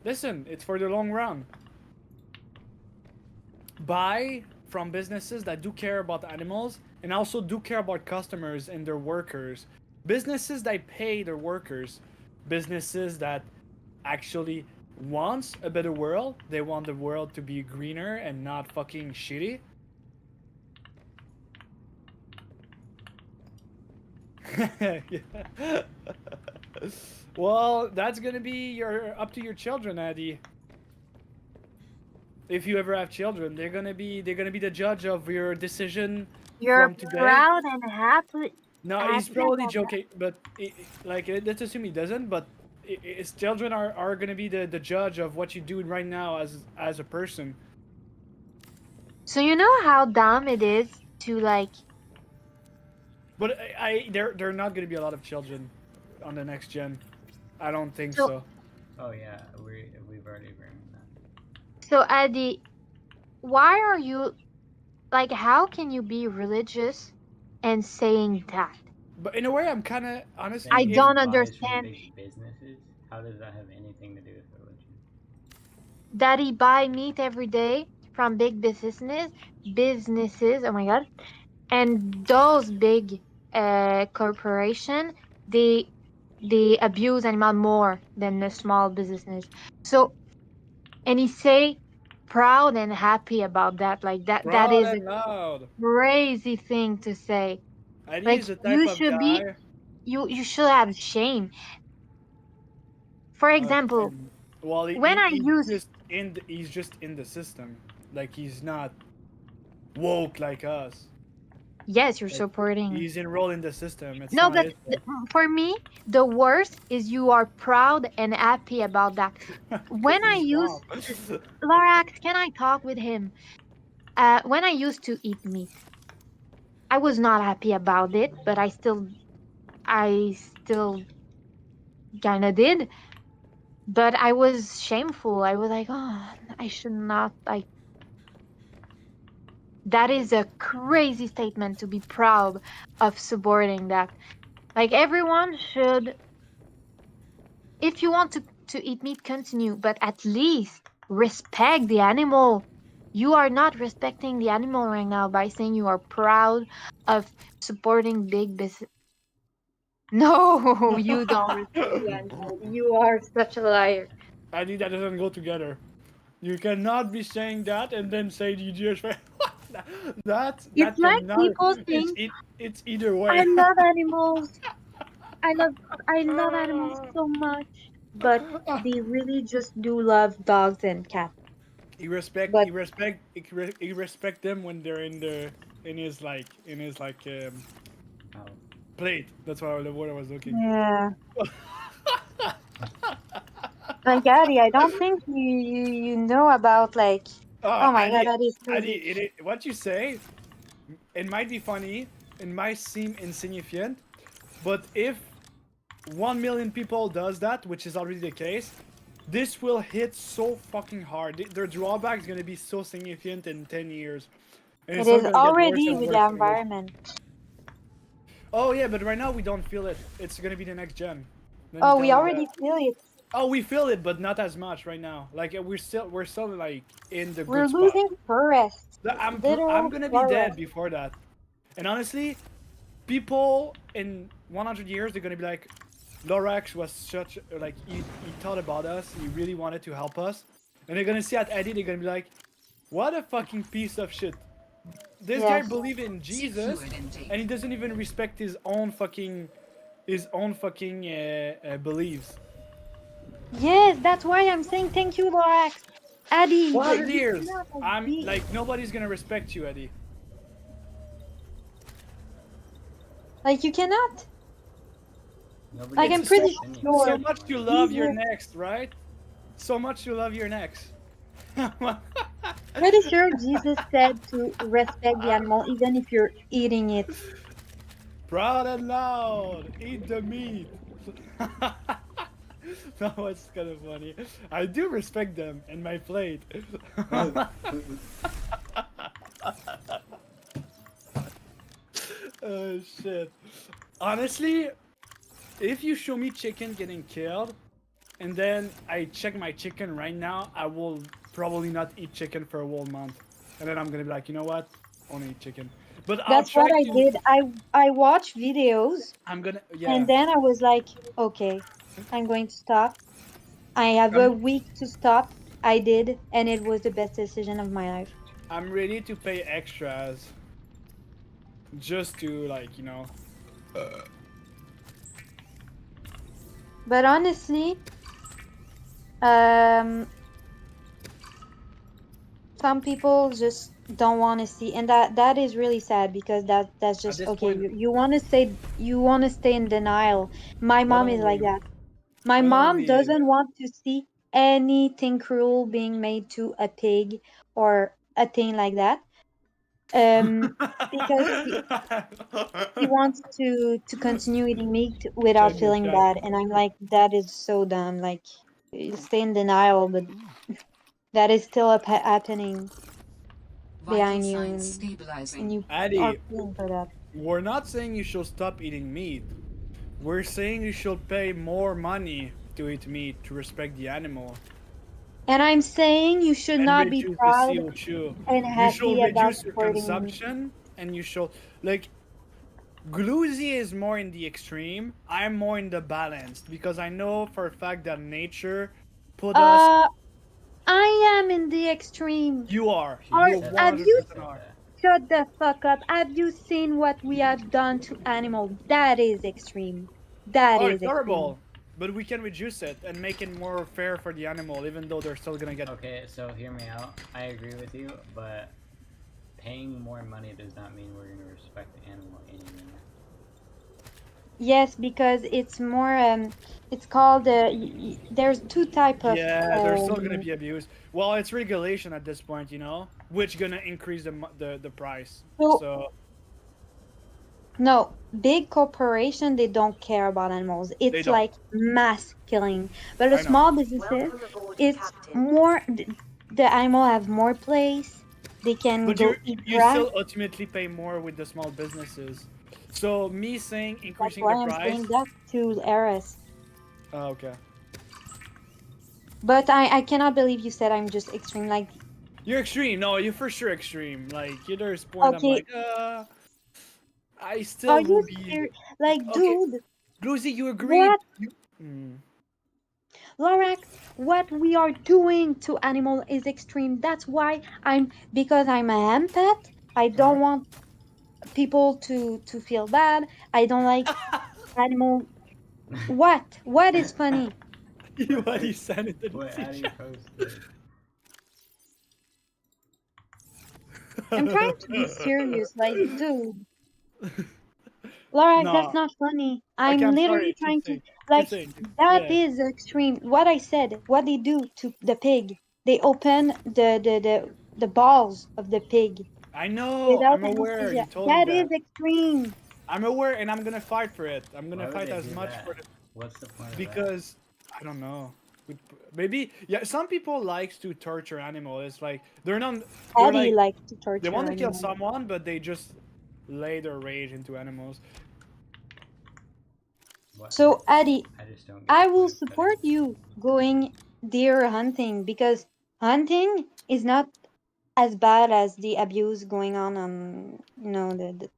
listen, it's for the long run. Buy from businesses that do care about animals and also do care about customers and their workers. Businesses that pay their workers. Businesses that actually wants a better world. They want the world to be greener and not fucking shitty. Yeah. Well, that's gonna be up to your children, Addy. If you ever have children, they're gonna be the judge of your decision You're from today. proud and happy. No, he's Happy probably about joking, but let's assume he doesn't. But his children are gonna be the judge of what you're doing right now as a person. So you know how dumb it is to like. But they're not gonna be a lot of children on the next gen. I don't think So so. Oh yeah, we've already agreed on that. so Eddie, why are you like? How can you be religious and saying that? But in a way, I'm kind of honestly. I Saying If don't he buys from understand. big businesses, how does that have anything to do with religion? Daddy buy meat every day from big businesses. Oh my god! And those big corporation, they they abuse animal more than the small businesses. So and he say proud and happy about that. Like that proud is a and loud, crazy thing to say. Eddie Like is the type you of should be guy. you should have shame. For example, And, well, when I use he's just in the system. Like he's not woke like us. yes, you're Like, supporting. he's enrolled in the system. It's No, not but his fault. for me, the worst is you are proud and happy about that. When Because I he's use wrong. Lorax, can I talk with him? When I used to eat meat, I was not happy about it, but I still kind of did. But I was shameful. I was like, oh, I should not. Like that is a crazy statement to be proud of supporting that. Like everyone should, if you want to eat meat, continue, but at least respect the animal. You are not respecting the animal right now by saying you are proud of supporting big business. No, you don't respect the animal. You are such a liar. I think that doesn't go together. You cannot be saying that and then say you just It's that like cannot. people It's think it's either I way. love animals. I love I love animals so much, but they really just do love dogs and cats. But You respect them when they're in his Oh, plate. That's what the word I was looking. yeah, like Addy, I don't think you know about like. Oh my God, that is Adi, crazy. what you say, it might be funny, it might seem insignificant, but if 1 million people does that, which is already the case, this will hit so fucking hard. Their drawback is gonna be so significant in 10 years. And It it's not is gonna get worse already and with worse the and worse. environment. Oh yeah, but right now we don't feel it. It's gonna be the next gen. Let me Oh, tell we you already that. feel it. Oh, we feel it, but not as much right now. Like we're still like in the We're good spot. losing forests. I'm Literal gonna be dead forests. before that. And honestly, people in 100 years they're gonna be like, Lorax was such like he thought about us. He really wanted to help us. And they're gonna see at Eddie. They're gonna be like, what a fucking piece of shit. This guy Yes. believed in Jesus, and he doesn't even respect his own fucking beliefs. Yes, that's why I'm saying thank you, Lorax. Addy, 100 you years. cannot like, I'm be. like nobody's gonna respect you, Eddie. Like you cannot. Nobody Like I'm It's so, pretty any so sure. much you money. love These your were next, right? So much you love your next. pretty sure Jesus said to respect the animal even if you're eating it. Proud and loud, eat the meat. No, it's kind of funny. I do respect them in my plate. Oh shit. Honestly, if you show me chicken getting killed, and then I check my chicken right now, I will probably not eat chicken for a whole month. And then I'm gonna be like, you know what? Only eat chicken. But I'll That's what try I to. did. I watched videos I'm gonna. and Yeah. then I was like, okay, I'm going to stop. I have a I'm, week to stop. I did, and it was the best decision of my life. I'm ready to pay extras just to, like, you know. But honestly, um, some people just don't want to see, and that is really sad because that's At just this okay. point, You want to stay in denial. My but mom is like only. that. My But mom only. doesn't want to see anything cruel being made to a pig or a thing like that. Um, because she wants to continue eating meat without Chat, feeling chat. bad, and I'm like, that is so dumb. Like, you stay in denial, but that is still happening Vital behind you, signs and stabilizing. you are Addy, feeling for that. we're not saying you should stop eating meat. We're saying you should pay more money to eat meat to respect the animal And I'm saying you should and not be reduce the proud CO2. and You should happy about reduce your supporting me. consumption and you should, like, Gluzy is more in the extreme. I'm more in the balanced because I know for a fact that nature put us. Uh, I am in the extreme. You are. She Or You said that. have She you 100% said are. that. shut the fuck up? Have you seen what we have done to animals? That is extreme. That Oh, is it's extreme. horrible. But we can reduce it and make it more fair for the animal, even though they're still gonna get. Okay, so hear me out. I agree with you, but paying more money does not mean we're gonna respect the animal anymore. Yes, because it's more it's called there's two type of Yeah, they're still gonna be abused. Well, it's regulation at this point, you know, which gonna increase the price. so So no, big corporation they don't care about animals. they It's don't. like mass killing. But the I know. small businesses, it's more the animal have more place. They can But go eat you grass. still ultimately pay more with the small businesses. So me saying That's increasing why the I'm price. saying that to Eris. Oh, okay. But I cannot believe you said I'm just extreme. Like, You're extreme. No, you're for sure extreme. Like there's point I'm okay, like, I are still will you be serious? Like, okay. dude, Bluesy, you agreed. what, Lorax? What we are doing to animal is extreme. That's why because I'm a empath. I Uh-huh. don't want people to feel bad. I don't like animal. What? What is funny? You already sent it to What the Addy chat. posted. I'm trying to be serious. Like, dude. Laura, that's No. not funny. Okay, I'm I'm literally sorry. Keep trying to, saying. Keep like, saying. that Yeah. is extreme. What I said, what they do to the pig, they open the balls of the pig I know. without I'm aware. anesthesia. You told me That is that. extreme. I'm aware, and I'm gonna fight for it. I'm gonna Why would fight they as do much for that? it What's the point of that? because I don't know. Maybe yeah. Some people likes to torture animals. It's like they're not. They're Eddie like likes to they torture want to kill animals. someone, but they just lay their rage into animals. What? So, Eddie, I just don't get the I point will of cutting. support you going deer hunting because hunting is not as bad as the abuse going on the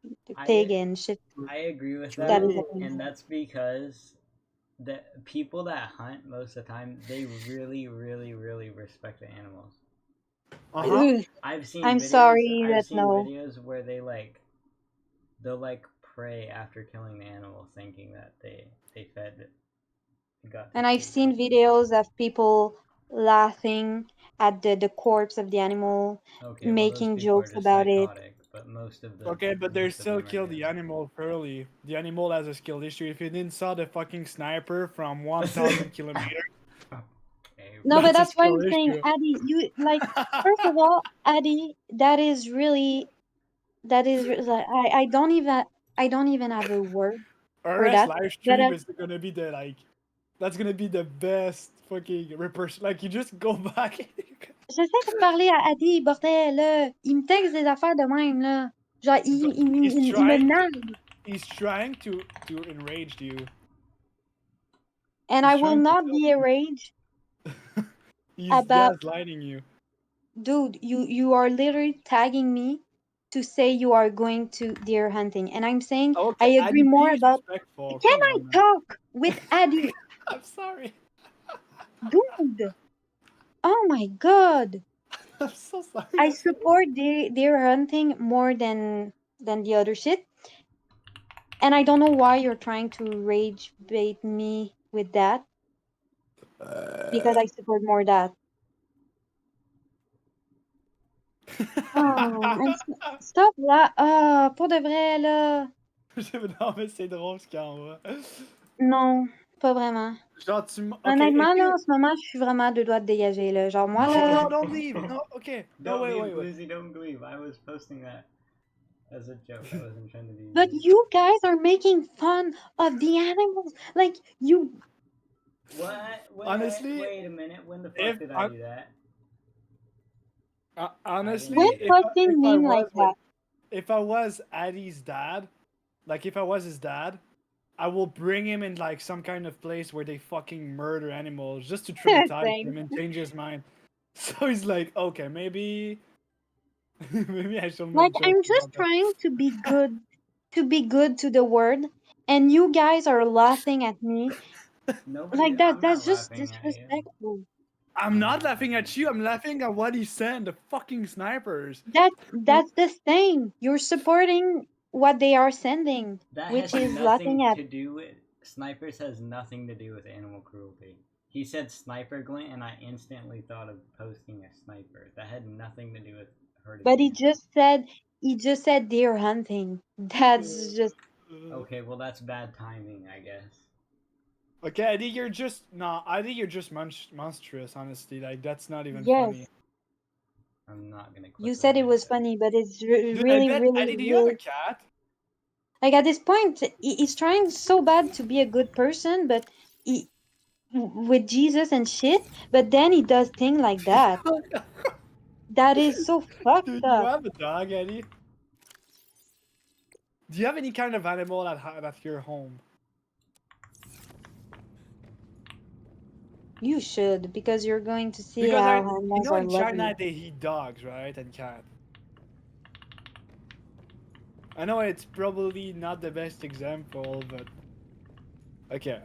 pig I and shit I agree with that that, is True. happening. and that's because the people that hunt most of the time they really, really, really respect the animals. Uh Like huh. Ugh, I've seen I'm videos. sorry I've that seen no. videos where they'll like pray after killing the animal, thinking that they fed it, got the And I've pig out. seen videos of people laughing at the corpse of the animal, Okay, well those making people are jokes just about it. psychotic. but most of the Okay, but they most of still them are kill the good. animal early. The animal has a skill issue. If you didn't saw the fucking sniper from 1,000 kilometers, Okay, No, but that's a that's why skill I'm saying, issue. Addy, you like first of all, Addy, that is like I don't even have a word Our for rest that. live But stream is gonna be the like, that's gonna be the best fucking repercussion. Like you just go back. j'essaie de parler à Addy, bordel, là. Il me texte des affaires de même, là. Genre, he's il me trying to, nage. he's trying to enrage you. And He's I will trying to not tell be enraged you. He's about, gaslighting you. dude, you are literally tagging me to say you are going to deer hunting. And I'm saying I Okay, agree Addy, more please about. respectful. Can Come I on, man. talk with Addy? I'm sorry. Dude, oh my god. I'm so sorry. I support deer hunting more than the other shit. And I don't know why you're trying to rage bait me with that because I support more that. Oh, and stop là. Ah, pour de vrai là. Non, mais c'est drôle ce qu'il envoie. Non, pas vraiment. Genre, tu m- Ok, Honnêtement, là, écoute. en ce moment, je suis vraiment à deux doigts de dégager, là. Genre, moi, No, là. no, don't leave. No, okay. No, don't leave, wait. Boozy, don't leave. I was posting that as a joke. I wasn't trying to be But mean. you guys are making fun of the animals. Like, you. What? Honestly, Wait a minute. When the fuck if did I do that? honestly, Quit fucking mean like that. if I was Addy's dad, like if I was his dad, I will bring him in like some kind of place where they fucking murder animals just to traumatize Same. him and change his mind. So he's like, okay, maybe, maybe I should Like, make jokes I'm just about that. trying to be good to the word, and you guys are laughing at me. Nobody. Like that, I'm that's not just laughing at you. disrespectful. I'm not laughing at you. I'm laughing at what he said. The fucking snipers. That's the same. You're supporting what they are sending, That which has is laughing nothing at. to do with snipers. Has nothing to do with animal cruelty. He said sniper glint, and I instantly thought of posting a sniper. That had nothing to do with hurting. But Animals. he just said deer hunting. That's just Okay, well that's bad timing, I guess. Okay, I think you're just no. I think you're just monstrous. Honestly, like that's not even yes. funny. I'm not gonna. Clip You said it what I was said. funny, but it's Dude, I really, bet. really, Eddie, do you have a really cat? like at this point he's trying so bad to be a good person, but he with Jesus and shit. But then he does things like that. That is so fucked Dude, you up. have a dog, Eddie. Do you have any kind of animal at your home? You should, because you're going to see Because how you animals know, are in China lovely. they eat dogs, right, and cat. I know it's probably not the best example, but okay.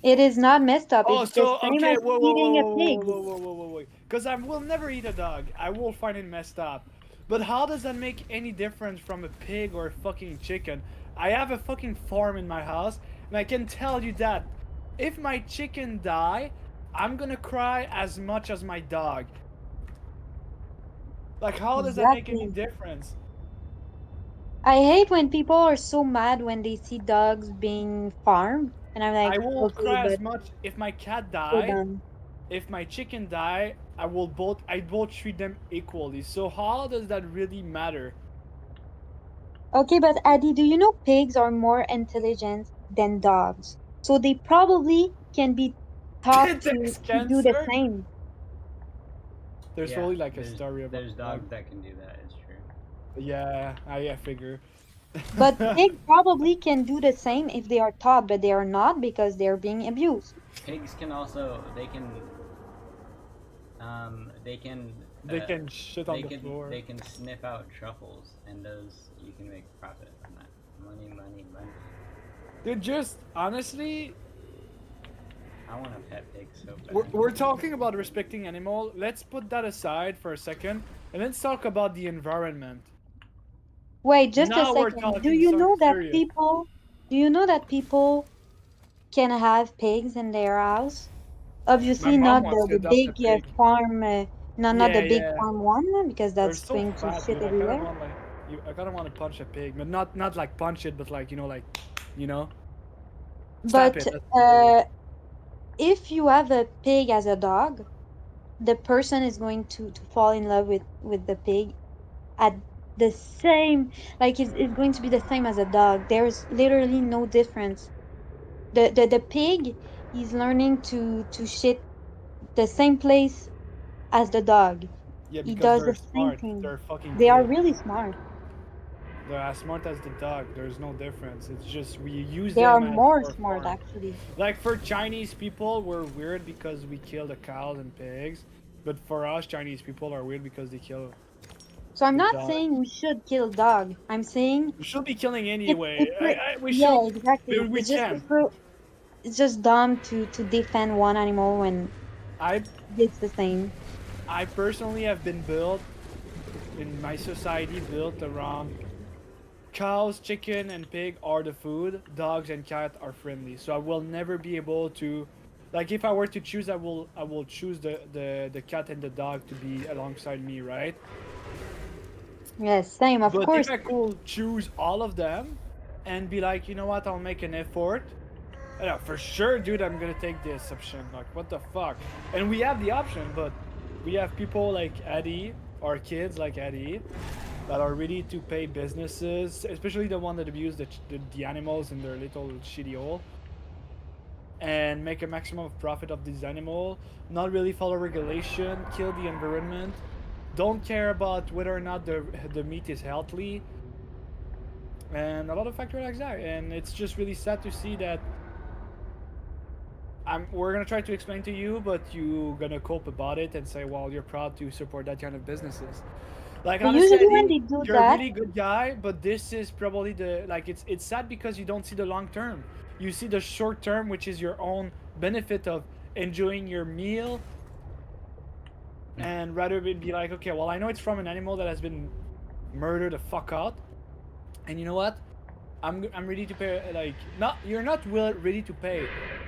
It is not messed up. Oh, It's the so same okay, as whoa, whoa, whoa, eating a whoa, pig. whoa, whoa, whoa, whoa, whoa, because I will never eat a dog. I will find it messed up. But how does that make any difference from a pig or a fucking chicken? I have a fucking farm in my house, and I can tell you that if my chicken die, I'm gonna cry as much as my dog. Like, how does that make any Exactly. difference? I hate when people are so mad when they see dogs being farmed, and I'm like, I will okay, cry but as much if my cat so die. dumb. If my chicken die, I both treat them equally. So how does that really matter? Okay, but Addy, do you know pigs are more intelligent than dogs? So they probably can be taught Detects to do the cancer? same. There's Yeah, probably like a story about there's dog. dogs that can do that. It's true. Yeah, I figure. But pigs probably can do the same if they are taught, but they are not because they're being abused. Pigs can also they can they can They can shit on the floor. they can sniff out truffles, and those you can make profit from that. Money. Dude, just honestly, I want a pet pig so bad. we're talking about respecting animal. Let's put that aside for a second, and let's talk about the environment. Wait, just a Now we're second. talking so serious. Do you know that people can have pigs in their house? My Obviously mom not wants to the adopt a big pig. farm Not the Yeah, big yeah. farm one because They're that's so going to fat, shit dude. I kind of everywhere. want like I kind of want to punch a pig, but not like punch it, but like you know, slap But it. That's the word. if you have a pig as a dog, the person is going to fall in love with the pig at the same, like it's going to be the same as a dog. There's literally no difference. The pig is learning to shit the same place as the dog. Yeah, He because does they're the same smart. thing. They're fucking They are pigs. really smart. They're as smart as the dog. There's no difference. It's just we use They are them as more for smart farm. actually. Like for Chinese people, we're weird because we kill the cows and pigs, but for us, Chinese people are weird because they kill So I'm the not dog. saying we should kill dog. I'm saying We should be killing it anyway. it pre- We yeah, should. exactly. We can. It's just dumb to defend one animal when I it's the same. I personally have been built in my society built around cows, chicken, and pig are the food. Dogs and cat are friendly. So I will never be able to, like, if I were to choose, I will choose the cat and the dog to be alongside me, right? Yes, same, of But if course. I could choose all of them, and be like, you know what, I'll make an effort. Yeah, for sure, dude, I'm gonna take this option. Like, what the fuck? And we have the option, but we have people like Eddie, or kids like Eddie, that are ready to pay businesses, especially the one that abuse the animals in their little shitty hole, and make a maximum of profit of this animal, not really follow regulation, kill the environment, don't care about whether or not the meat is healthy, and a lot of factors like that. And it's just really sad to see that we're gonna try to explain to you, but you gonna cope about it and say, well, you're proud to support that kind of businesses. Like But honestly, usually when Eddie, they do you're a that, really good guy, but this is probably the like it's sad because you don't see the long term. You see the short term, which is your own benefit of enjoying your meal, and rather be like, okay, well, I know it's from an animal that has been murdered the fuck out, and you know what? I'm ready to pay. Like, not you're not ready to pay,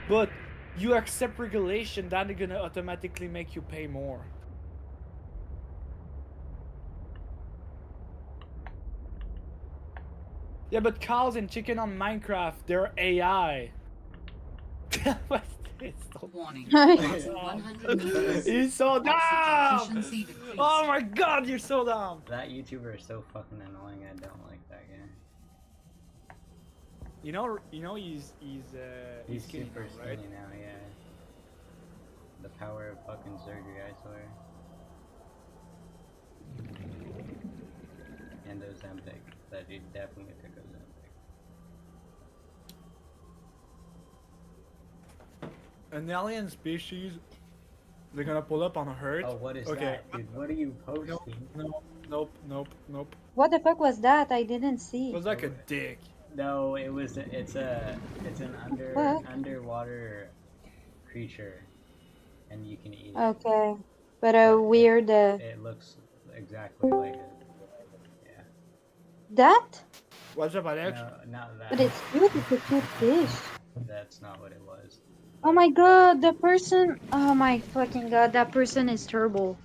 but you accept regulation that is gonna automatically make you pay more. Yeah, but cows and chicken on Minecraft, they're AI. What? It's so Warning. yes, He's so dumb! Oh my god, you're so dumb! That YouTuber is so fucking annoying. I don't like that guy. You know, he's He's skinny super now, skinny right? now, yeah. The power of fucking surgery, I swear. And Ozempic. That he definitely took Ozempic. An alien species, they're gonna pull up on a herd. Oh, what is Okay. that? Dude, what are you posting? Nope. what the fuck was that? I didn't It see. was like a dick. No, it's an What? underwater creature, and you can eat it. Okay, but a weird It looks exactly like it. Yeah. that. What's up, Alex? No, not that. But it's cute. It's a cute fish. That's not what it was. Oh my god, the person. Oh my fucking god, that person is terrible.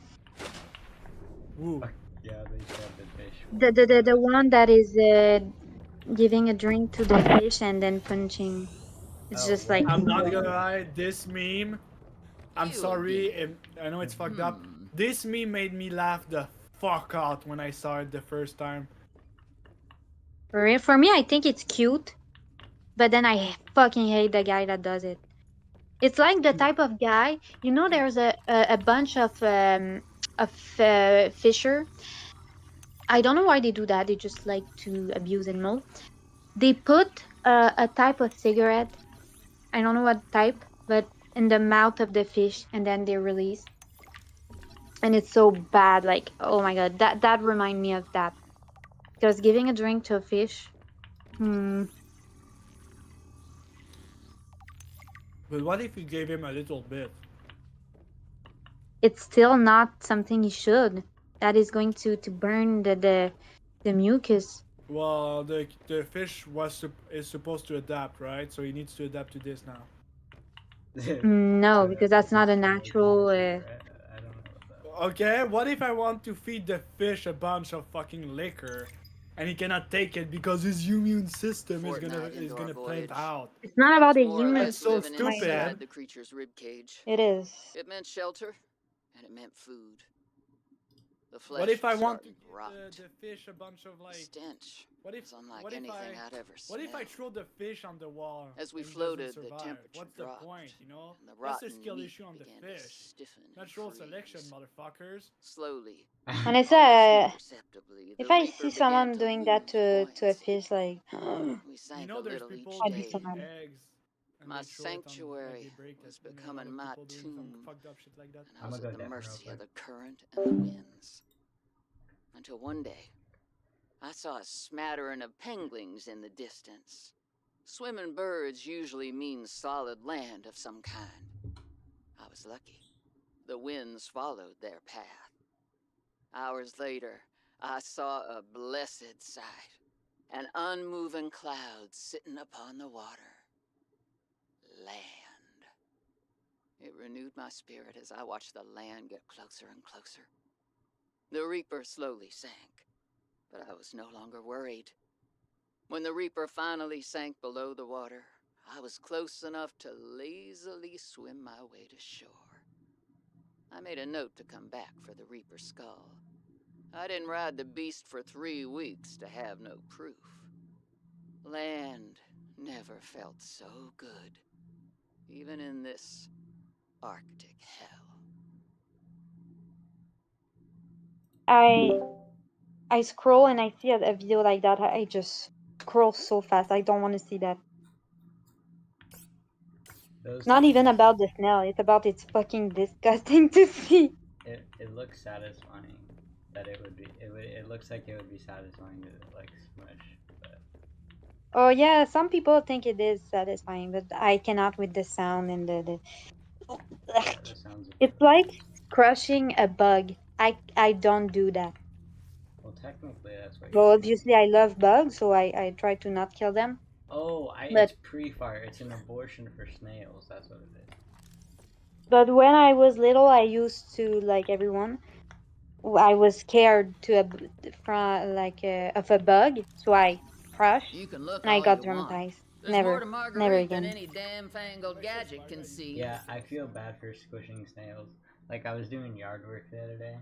Woo. Yeah, they said the fish. The one that is giving a drink to the fish and then punching. It's Oh, just what? like. I'm not gonna lie, this meme, I'm You sorry, did. I know it's fucked up. This meme made me laugh the fuck out when I saw it the first time. For me, I think it's cute, but then I fucking hate the guy that does it. It's like the type of guy, there's a bunch of fisher. I don't know why they do that. They just like to abuse animals. They put a type of cigarette. I don't know what type, but in the mouth of the fish, and then they release. And it's so bad. Like, oh my god, that remind me of that. Because giving a drink to a fish, But what if you gave him a little bit? it's still not something you should. That is going to burn the mucus. Well, the fish is supposed to adapt, right? So he needs to adapt to this now. No, because that's not a Physiology natural. is right? I don't know what that. Okay, what if I want to feed the fish a bunch of fucking liquor, and he cannot take it because his immune system is Fortnight into our gonna plant voyage. out? It's not I about was the more or human. less so living Oh my stupid. God. inside the creature's rib cage. It is. It meant shelter, and it meant food. The flesh What if I was want to starting give rot. the fish a bunch of The like? stench What if was unlike what if anything I I'd ever what if I smelled. throw the fish on the wall As we and he floated, doesn't the survive? temperature What's the dropped, point, you know? and the That's the rotten skill meat issue on the began to fish. stiffen and Natural freeze. selection, motherfuckers. Slowly, Honestly, almost imperceptibly, if the I reaper see began someone to doing that lose to a points. fish, like, We You sank know, a there's little each people I'd that be day. so eat mad. eggs and My they throw it on, like sanctuary they break was it. You know, a lot becoming of my people doing some tomb, fucked up shit like that. and I I'm was gonna at go the down real mercy of quick. the current and the winds. Until one day, I saw a smattering of penguins in the distance. Swimming birds usually mean solid land of some kind. I was lucky. The winds followed their path. Hours later, I saw a blessed sight. An unmoving cloud sitting upon the water. Land. It renewed my spirit as I watched the land get closer and closer. The reaper slowly sank, but I was no longer worried. When the reaper finally sank below the water, I was close enough to lazily swim my way to shore. I made a note to come back for the reaper's skull. I didn't ride the beast for 3 weeks to have no proof. Land never felt so good, even in this Arctic hell. I scroll and I see a video like that. I just scroll so fast. I don't want to see that. Those It's not even things, about the smell. It's about it's fucking disgusting to see. it looks satisfying. That it would be, it looks like it would be satisfying to like smush, but Oh yeah, some people think it is satisfying, but I cannot with the sound and the. yeah, the sounds are It's gross. like crushing a bug. I don't do that. Well, technically that's what Well, you're doing. obviously I love bugs, so I try to not kill them. Oh, But it's pre-fire. It's an abortion for snails. That's what it is. but when I was little, I used to like everyone. I was scared to from like of a bug, so I crushed You can look and I all got you want. traumatized. There's more to Never Marguerite than again. any damn fangled gadget can see. Yeah, I feel bad for squishing snails. Like I was doing yard work the other day,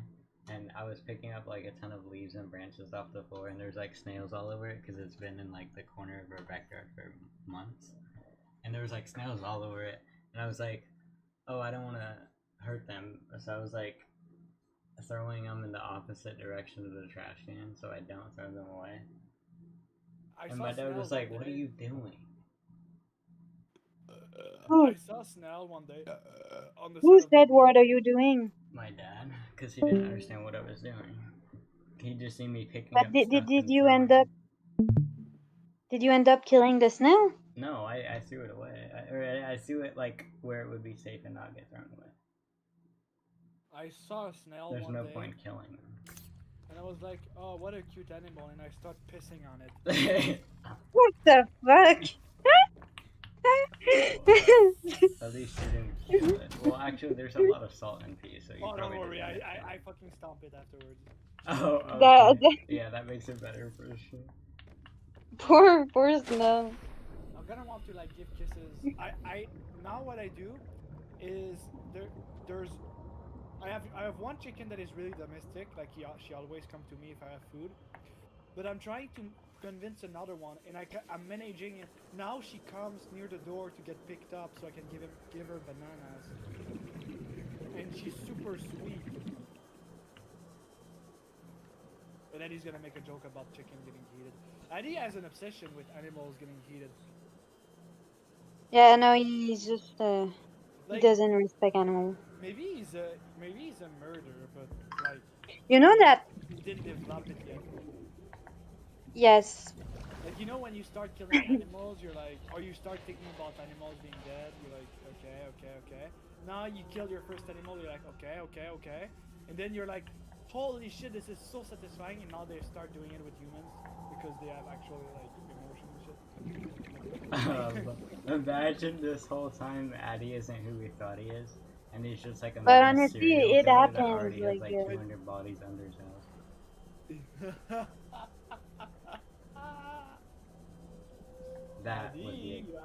and I was picking up like a ton of leaves and branches off the floor, and there's like snails all over it because it's been in like the corner of our backyard for months, and there was like snails all over it, and I was like, oh, I don't want to hurt them, so I was like throwing them in the opposite direction of the trash can so I don't throw them away. And my dad was like, "What are you doing?" I Who saw Snell one day on the who side of the said what road. are you doing? My dad, because he didn't understand what I was doing. He just seen me picking But up did stuff did and you end up throwing. killing the snail? No, I threw it away. I threw it like where it would be safe and not get thrown away. I saw a snail There's one no day, point killing them. and I was like, "Oh, what a cute animal!" And I start pissing on it. What the fuck? At least you didn't kill it. Well, actually, there's a lot of salt in pea, so you Oh, don't probably worry, didn't end up I killing it. fucking stomp it afterwards. Oh, the, okay. the Yeah, that makes it better for sure. poor snail. I'm gonna want to like give kisses. I now what I do is there's I have one chicken that is really domestic, like she always come to me if I have food. But I'm trying to convince another one, and I'm managing it. Now she comes near the door to get picked up, so I can give her bananas. And she's super sweet. And then he's gonna make a joke about chicken getting heated. Eddie has an obsession with animals getting heated. Yeah, no, he's just he Like doesn't respect animals. maybe he's a murderer, but like You know that? he didn't develop it yet. Yes. Like you know when you start killing animals, you're like, or you start thinking about animals being dead, you're like, okay. Now you kill your first animal, you're like, okay, and then you're like, holy shit, this is so satisfying. And now they start doing it with humans because they have actually like emotion and shit. Imagine this whole time Addy isn't who we thought he is. And he's just like a But mass honestly, serial it killer that happens. already has Like, like 200 bodies under his house.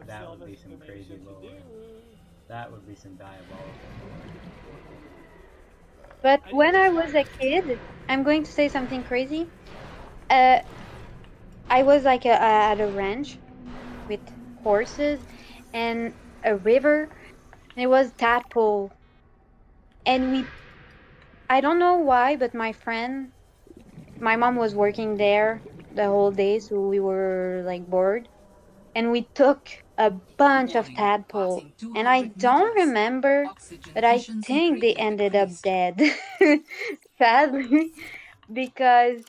That would be some crazy lore. That would be some diabolical lore. but I need when to I try. was a kid, I'm going to say something crazy. Uh, I was like at a ranch with horses and a river, and it was tadpole. And I don't know why, but my mom was working there the whole day, so we were like bored. And we took a bunch of tadpole. And I don't remember, but I think they ended up dead. Sadly, because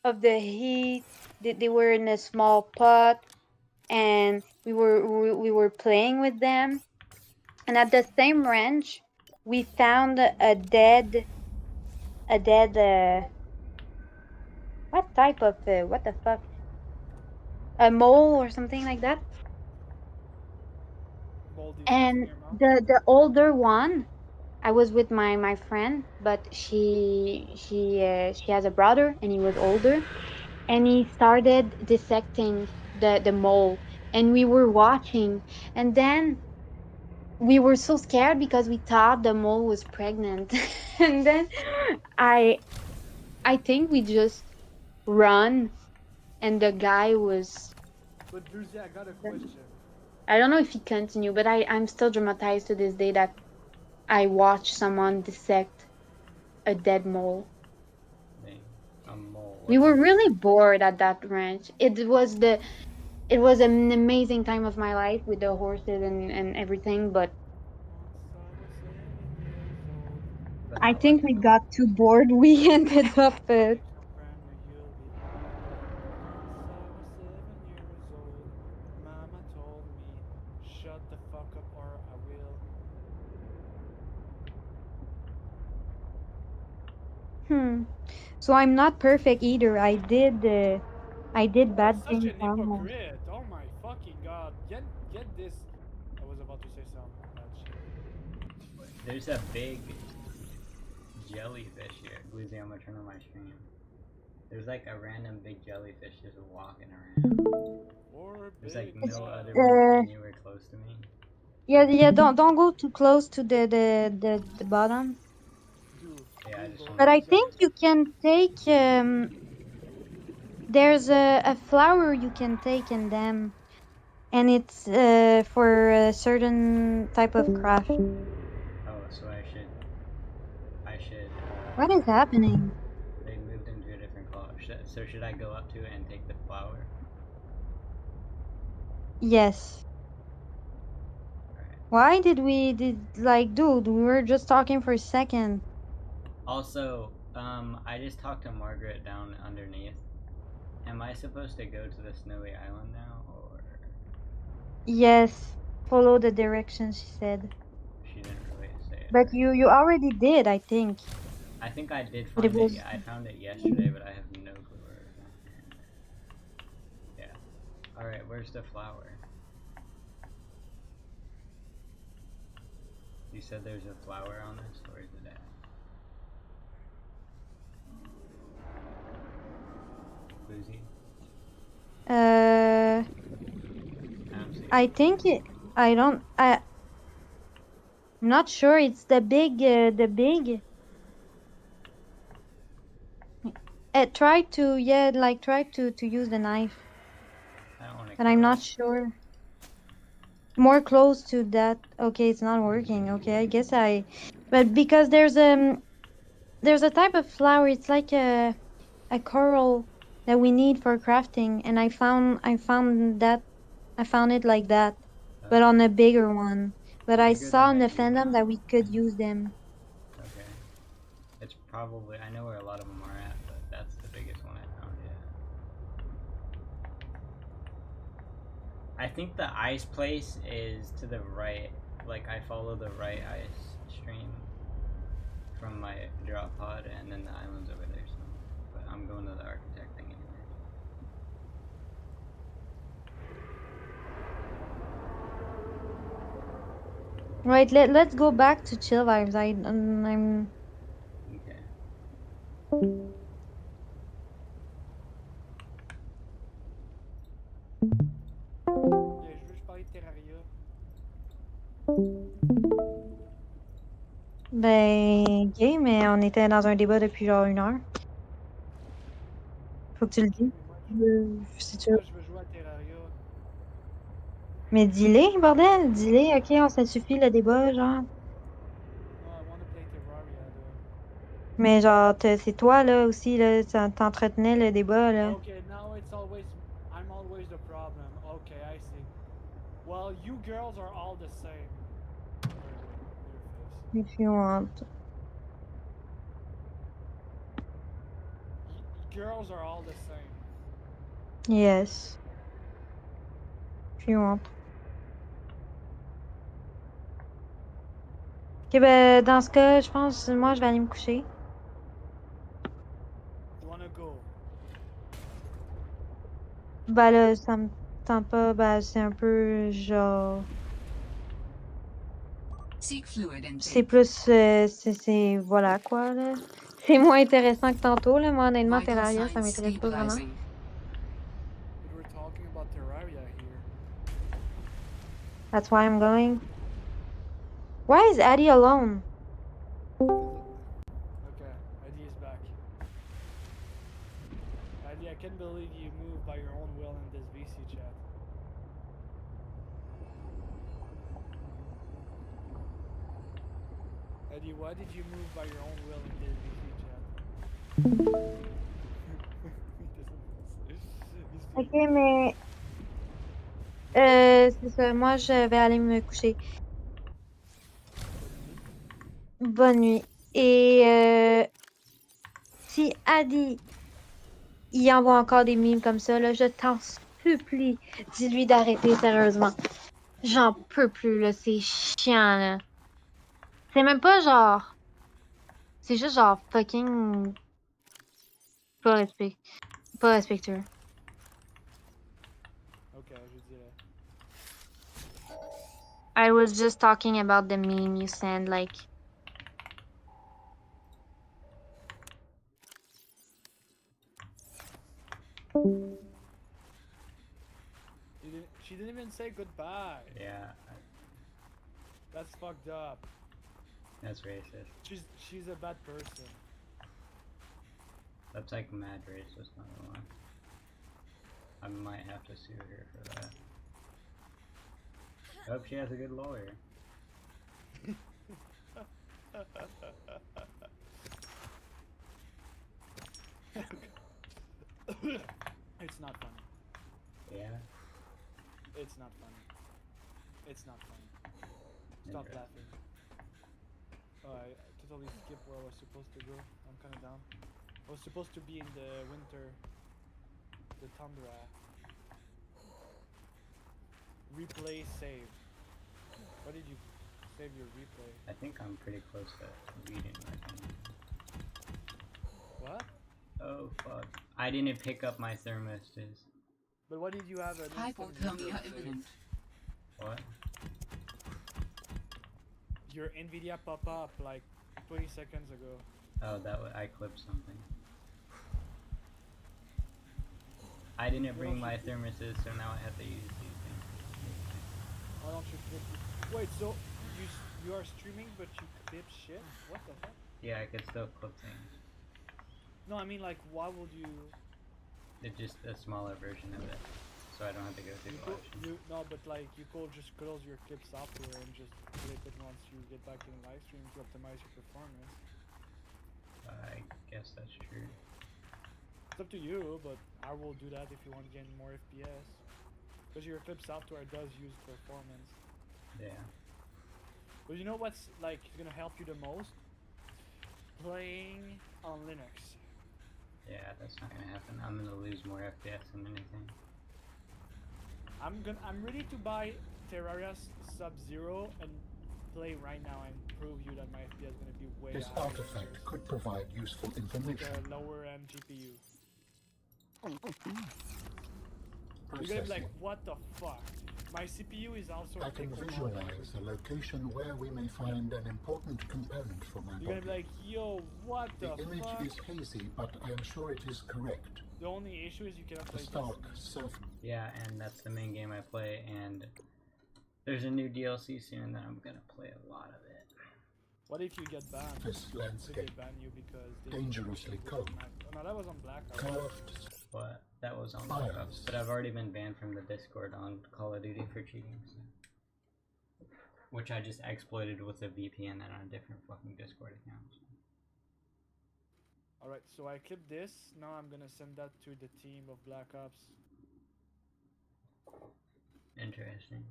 of the heat. They were in a small pot, and we were playing with them. And at the same ranch, we found a dead what type of what the fuck, a mole or something like that. Moldy waste in And your mouth. the older one, I was with my friend, but she has a brother, and he was older, and he started dissecting the mole, and we were watching, and then we were so scared because we thought the mole was pregnant. And then I I think we just run, and the guy was, But Druzy, I got a question. I don't know if he continued, but I'm still traumatized to this day that I watched someone dissect a dead mole. Dang. A mole. We What's a were mole? really bored at that ranch. It was an amazing time of my life with the horses and everything, but Once I was 7 years old. But I not like think we a. got too bored. We ended up Make some brand new, you'll be happy. Once I was 7 years old, Mama told me, shut the fuck up or I will. hmm. So I'm not perfect either. I did You're bad such things an almost. hypocrite. Oh my fucking god. Get this. I was about to say some bad shit. There's a big jellyfish here. Glizzy, I'm gonna turn on my stream. There's like a random big jellyfish just walking around. Or There's like big It's, no other ones uh, anywhere close to me. yeah, yeah. Don't go too close to the bottom. do Yeah, I just Google But wanted I to see. think you can take. There's a flower you can take in them, and it's for a certain type of craft. Oh, so I should. What is happening? They moved into a different color. So should I go up to it and take the flower? Yes. Alright. Why did like, dude? We were just talking for a second. Also, I just talked to Margaret down underneath. Am I supposed to go to the snowy island now, or Yes. Follow the directions, she said. she didn't really say it But right? you already did, I think. I think I did But it find it. was. I found it yesterday, but I have no clue where it went. Yeah. All right. Where's the flower? You said there's a flower on this. Where's it at? Boozy? Uh, I don't see I it. think it. I don't. I'm not sure. It's the big. The big. Try to, yeah, like try to use the knife, I don't want to but kill I'm it. not sure. More close to that. Okay, it's not working. Okay, I guess but because there's a type of flower. It's like a coral that we need for crafting, and I found it like that, but Oh, on a bigger one. But I bigger saw than in the the fandom Yukon? that we could use them. Okay. It's probably. I know where a lot of them are at, but that's the biggest one I found yet. I think the ice place is to the right. Like, I follow the right ice stream from my drop pod, and then the island's over there somewhere. But I'm going to the architect thing anyway. Right, let's go back to chill vibes. I'm Okay. Je veux juste parler de Terraria. ben gay, mais on était dans un débat depuis genre 1 heure. Faut que tu le dises. Si tu veux. Moi, je veux jouer à Terraria. Mais dis-le, bordel, dis-le, ok, ça suffit le débat, genre. No, I want to play Terraria though. Mais genre, c'est toi là aussi, là, t'entretenais le débat là. Okay, now it's always I'm always the problem. Okay, I see. Well, you girls are all the same. Your face. If you want. Girls are all the same. Yes. If you want. Ok, ben dans ce cas, je pense, moi je vais aller me coucher. You wanna go? Ben là, ça me tente pas, ben c'est un peu genre. C'est plus, c'est voilà quoi là. C'est moins intéressant que tantôt là. Moi honnêtement, Terraria, ça m'intéresse pas vraiment. But we're talking about Terraria here. That's why I'm going. Why is Addie alone? Okay, Eddie is back. Eddie, I can't believe you moved by your own will in this VC chat. Eddie, why did you move by your own will in this VC chat? Ok, mais c'est ça. Moi, je vais aller me coucher. Bonne nuit. Et si Adi il envoie encore des mimes comme ça, là, je t'en supplie, dis-lui d'arrêter sérieusement. J'en peux plus, là. C'est chiant, là. C'est même pas genre. C'est juste genre fucking. Pas respectueux. Okay, je dirais. I was just talking about the meme you sent, like. She didn't even say goodbye. Yeah, That's fucked up. that's racist. She's a bad person. That's like mad racist, not gonna lie. I might have to sue her for that. Hope she has a good lawyer. It's not funny. Yeah? It's not funny. It's not funny. Stop Interesting. laughing. Oh, I totally skipped where I was supposed to go. I'm kinda down. I was supposed to be in the winter. The tundra. Replay save. Why did you save your replay? I think I'm pretty close to reading right now. What? Oh fuck. I didn't pick up my thermistors. But why did you have an Hypothermia imminent. What? Your Nvidia pop up like 20 seconds ago. Oh, I clipped something. I didn't bring my thermoses, so now I have to use these things. Why don't you clip? Wait, so you are streaming but you clip shit? What the fuck? Yeah, I could still clip things. No, I mean like why would you? It's just a smaller version of it, so I don't have to go through the options. No, but like you could just close your clip software and just clip it once you get back in live stream to optimize your performance. I guess that's true. It's up to you, but I will do that if you want to gain more FPS. Because your clip software does use performance. Yeah. But you know what's like gonna help you the most? Playing on Linux. Yeah, that's not gonna happen. I'm gonna lose more FPS than anything. I'm ready to buy Terraria Sub-Zero and play right now and prove you that my FPS is gonna be way This higher. artifact could provide useful Like information. a lower end GPU. You're gonna be Processing. like, what the fuck? My CPU is also I a can pickle. visualize a location where we may find an important component for my You're gonna be body. like, yo, what The the image fuck? is hazy, but I am sure it is correct. The only issue is you cannot The play stark Destiny. surface Yeah, and that's the main game I play, and there's a new DLC soon that I'm gonna play a lot of it. What if you get banned? If they landscape, ban you because they dangerously cold, Oh, no, that was on Blackout. curved But that was on Fires. Black Ops. But I've already been banned from the Discord on Call of Duty for cheating, so. Which I just exploited with a VPN and on a different fucking Discord account. So. Alright, so I clipped this. Now I'm gonna send that to the team of Black Ops. Interesting.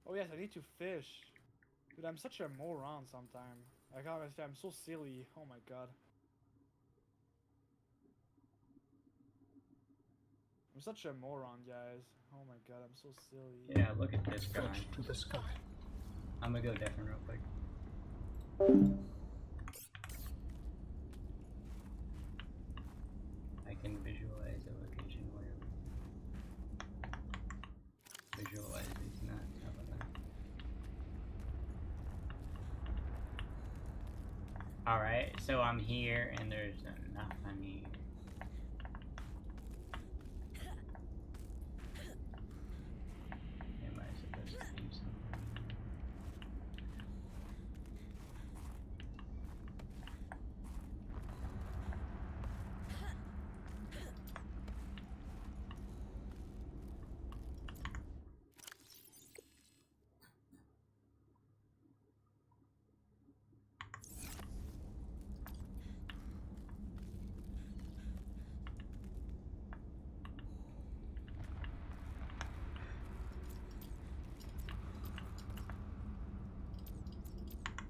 Oh yes, I need to fish. Dude, I'm such a moron sometimes. Like honestly, I'm so silly. Oh my god. I'm such a moron, guys. Oh my god, I'm so silly. Yeah, look at this guy. fetched to the sky. I'm gonna go different real quick. I can visualize a location where visualize is not how about that? Alright, so I'm here and there's enough I need. Am I supposed to do something?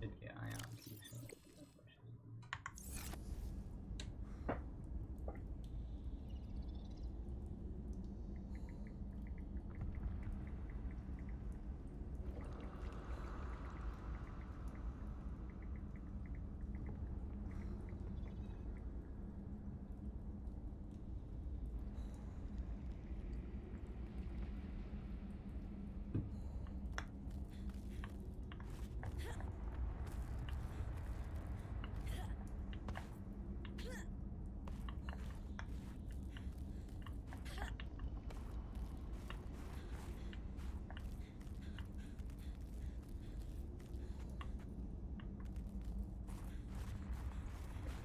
Did get ion key, so that pushes me.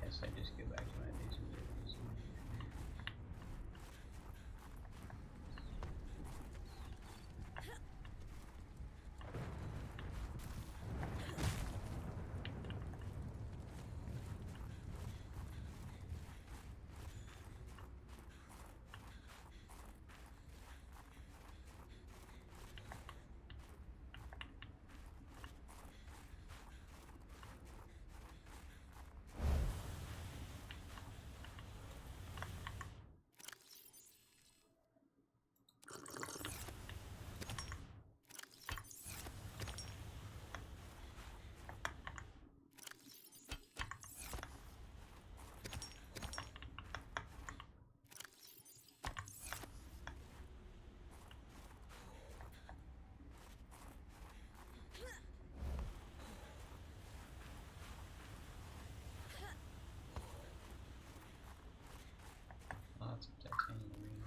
Guess I just go back to my base and do this. Lots of titanium.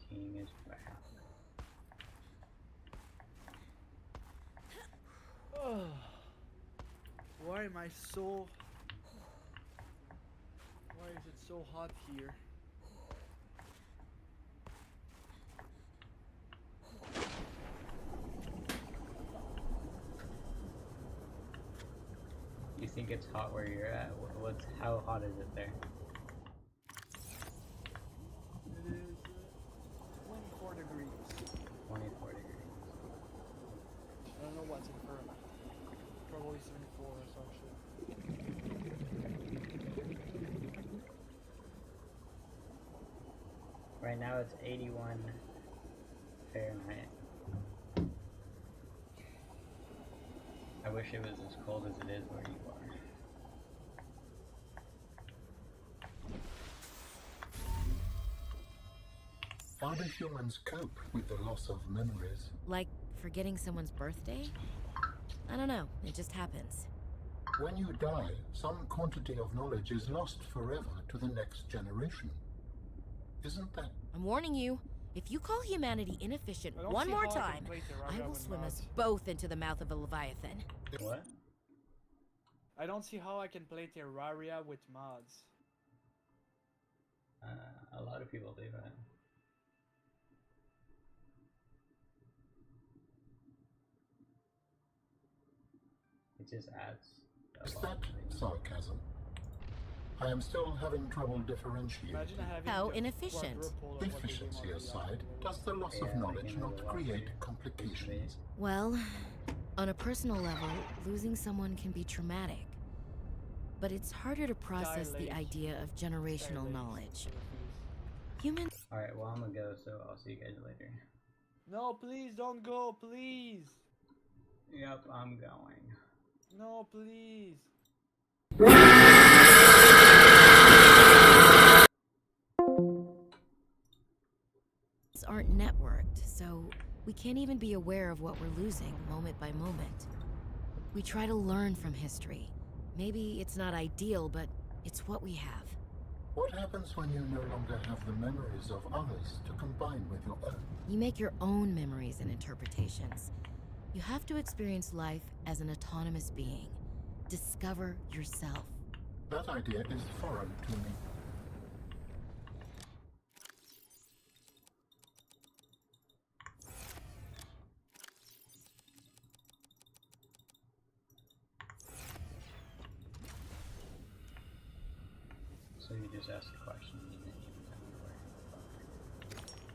King is back. Why am I so... Why is it so hot here? You think it's hot where you're at? How hot is it there? It is 24 degrees. 24 degrees. I don't know what's in Fahrenheit. Probably 74 or some shit. Right now it's 81 Fahrenheit. I wish it was as cold as it is where you are. How do humans cope with the loss of memories? Like forgetting someone's birthday? I don't know, it just happens. When you die, some quantity of knowledge is lost forever to the next generation. Isn't that... I'm warning you, if you call humanity inefficient I don't one see more how I can time, play I Terraria will with swim us mods. both into the mouth of a leviathan. What? I don't see how I can play Terraria with mods. A lot of people do that. It just adds a Is lot that of things. sarcasm? I am still having trouble differentiating. Imagine having How the inefficient. quadruple of what the game Efficiency already aside, offers. does the loss Yeah, of knowledge making it a not lot create easier. complications? Well, on a personal level, losing someone can be traumatic. But it's harder to process the Dilate. idea of generational Dilate. knowledge. Humans Alright, well I'm gonna go, so I'll see you guys later. No, please don't go, please. Yep, I'm going. No, please. aren't networked, so we can't even be aware of what we're losing moment by moment. We try to learn from history. Maybe it's not ideal, but it's what we have. What happens when you no longer have the memories of others to combine with your own? You make your own memories and interpretations. You have to experience life as an autonomous being. Discover yourself. That idea is foreign to me. So you just ask a question and then you tell me where you're from.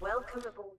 Welcome aboard.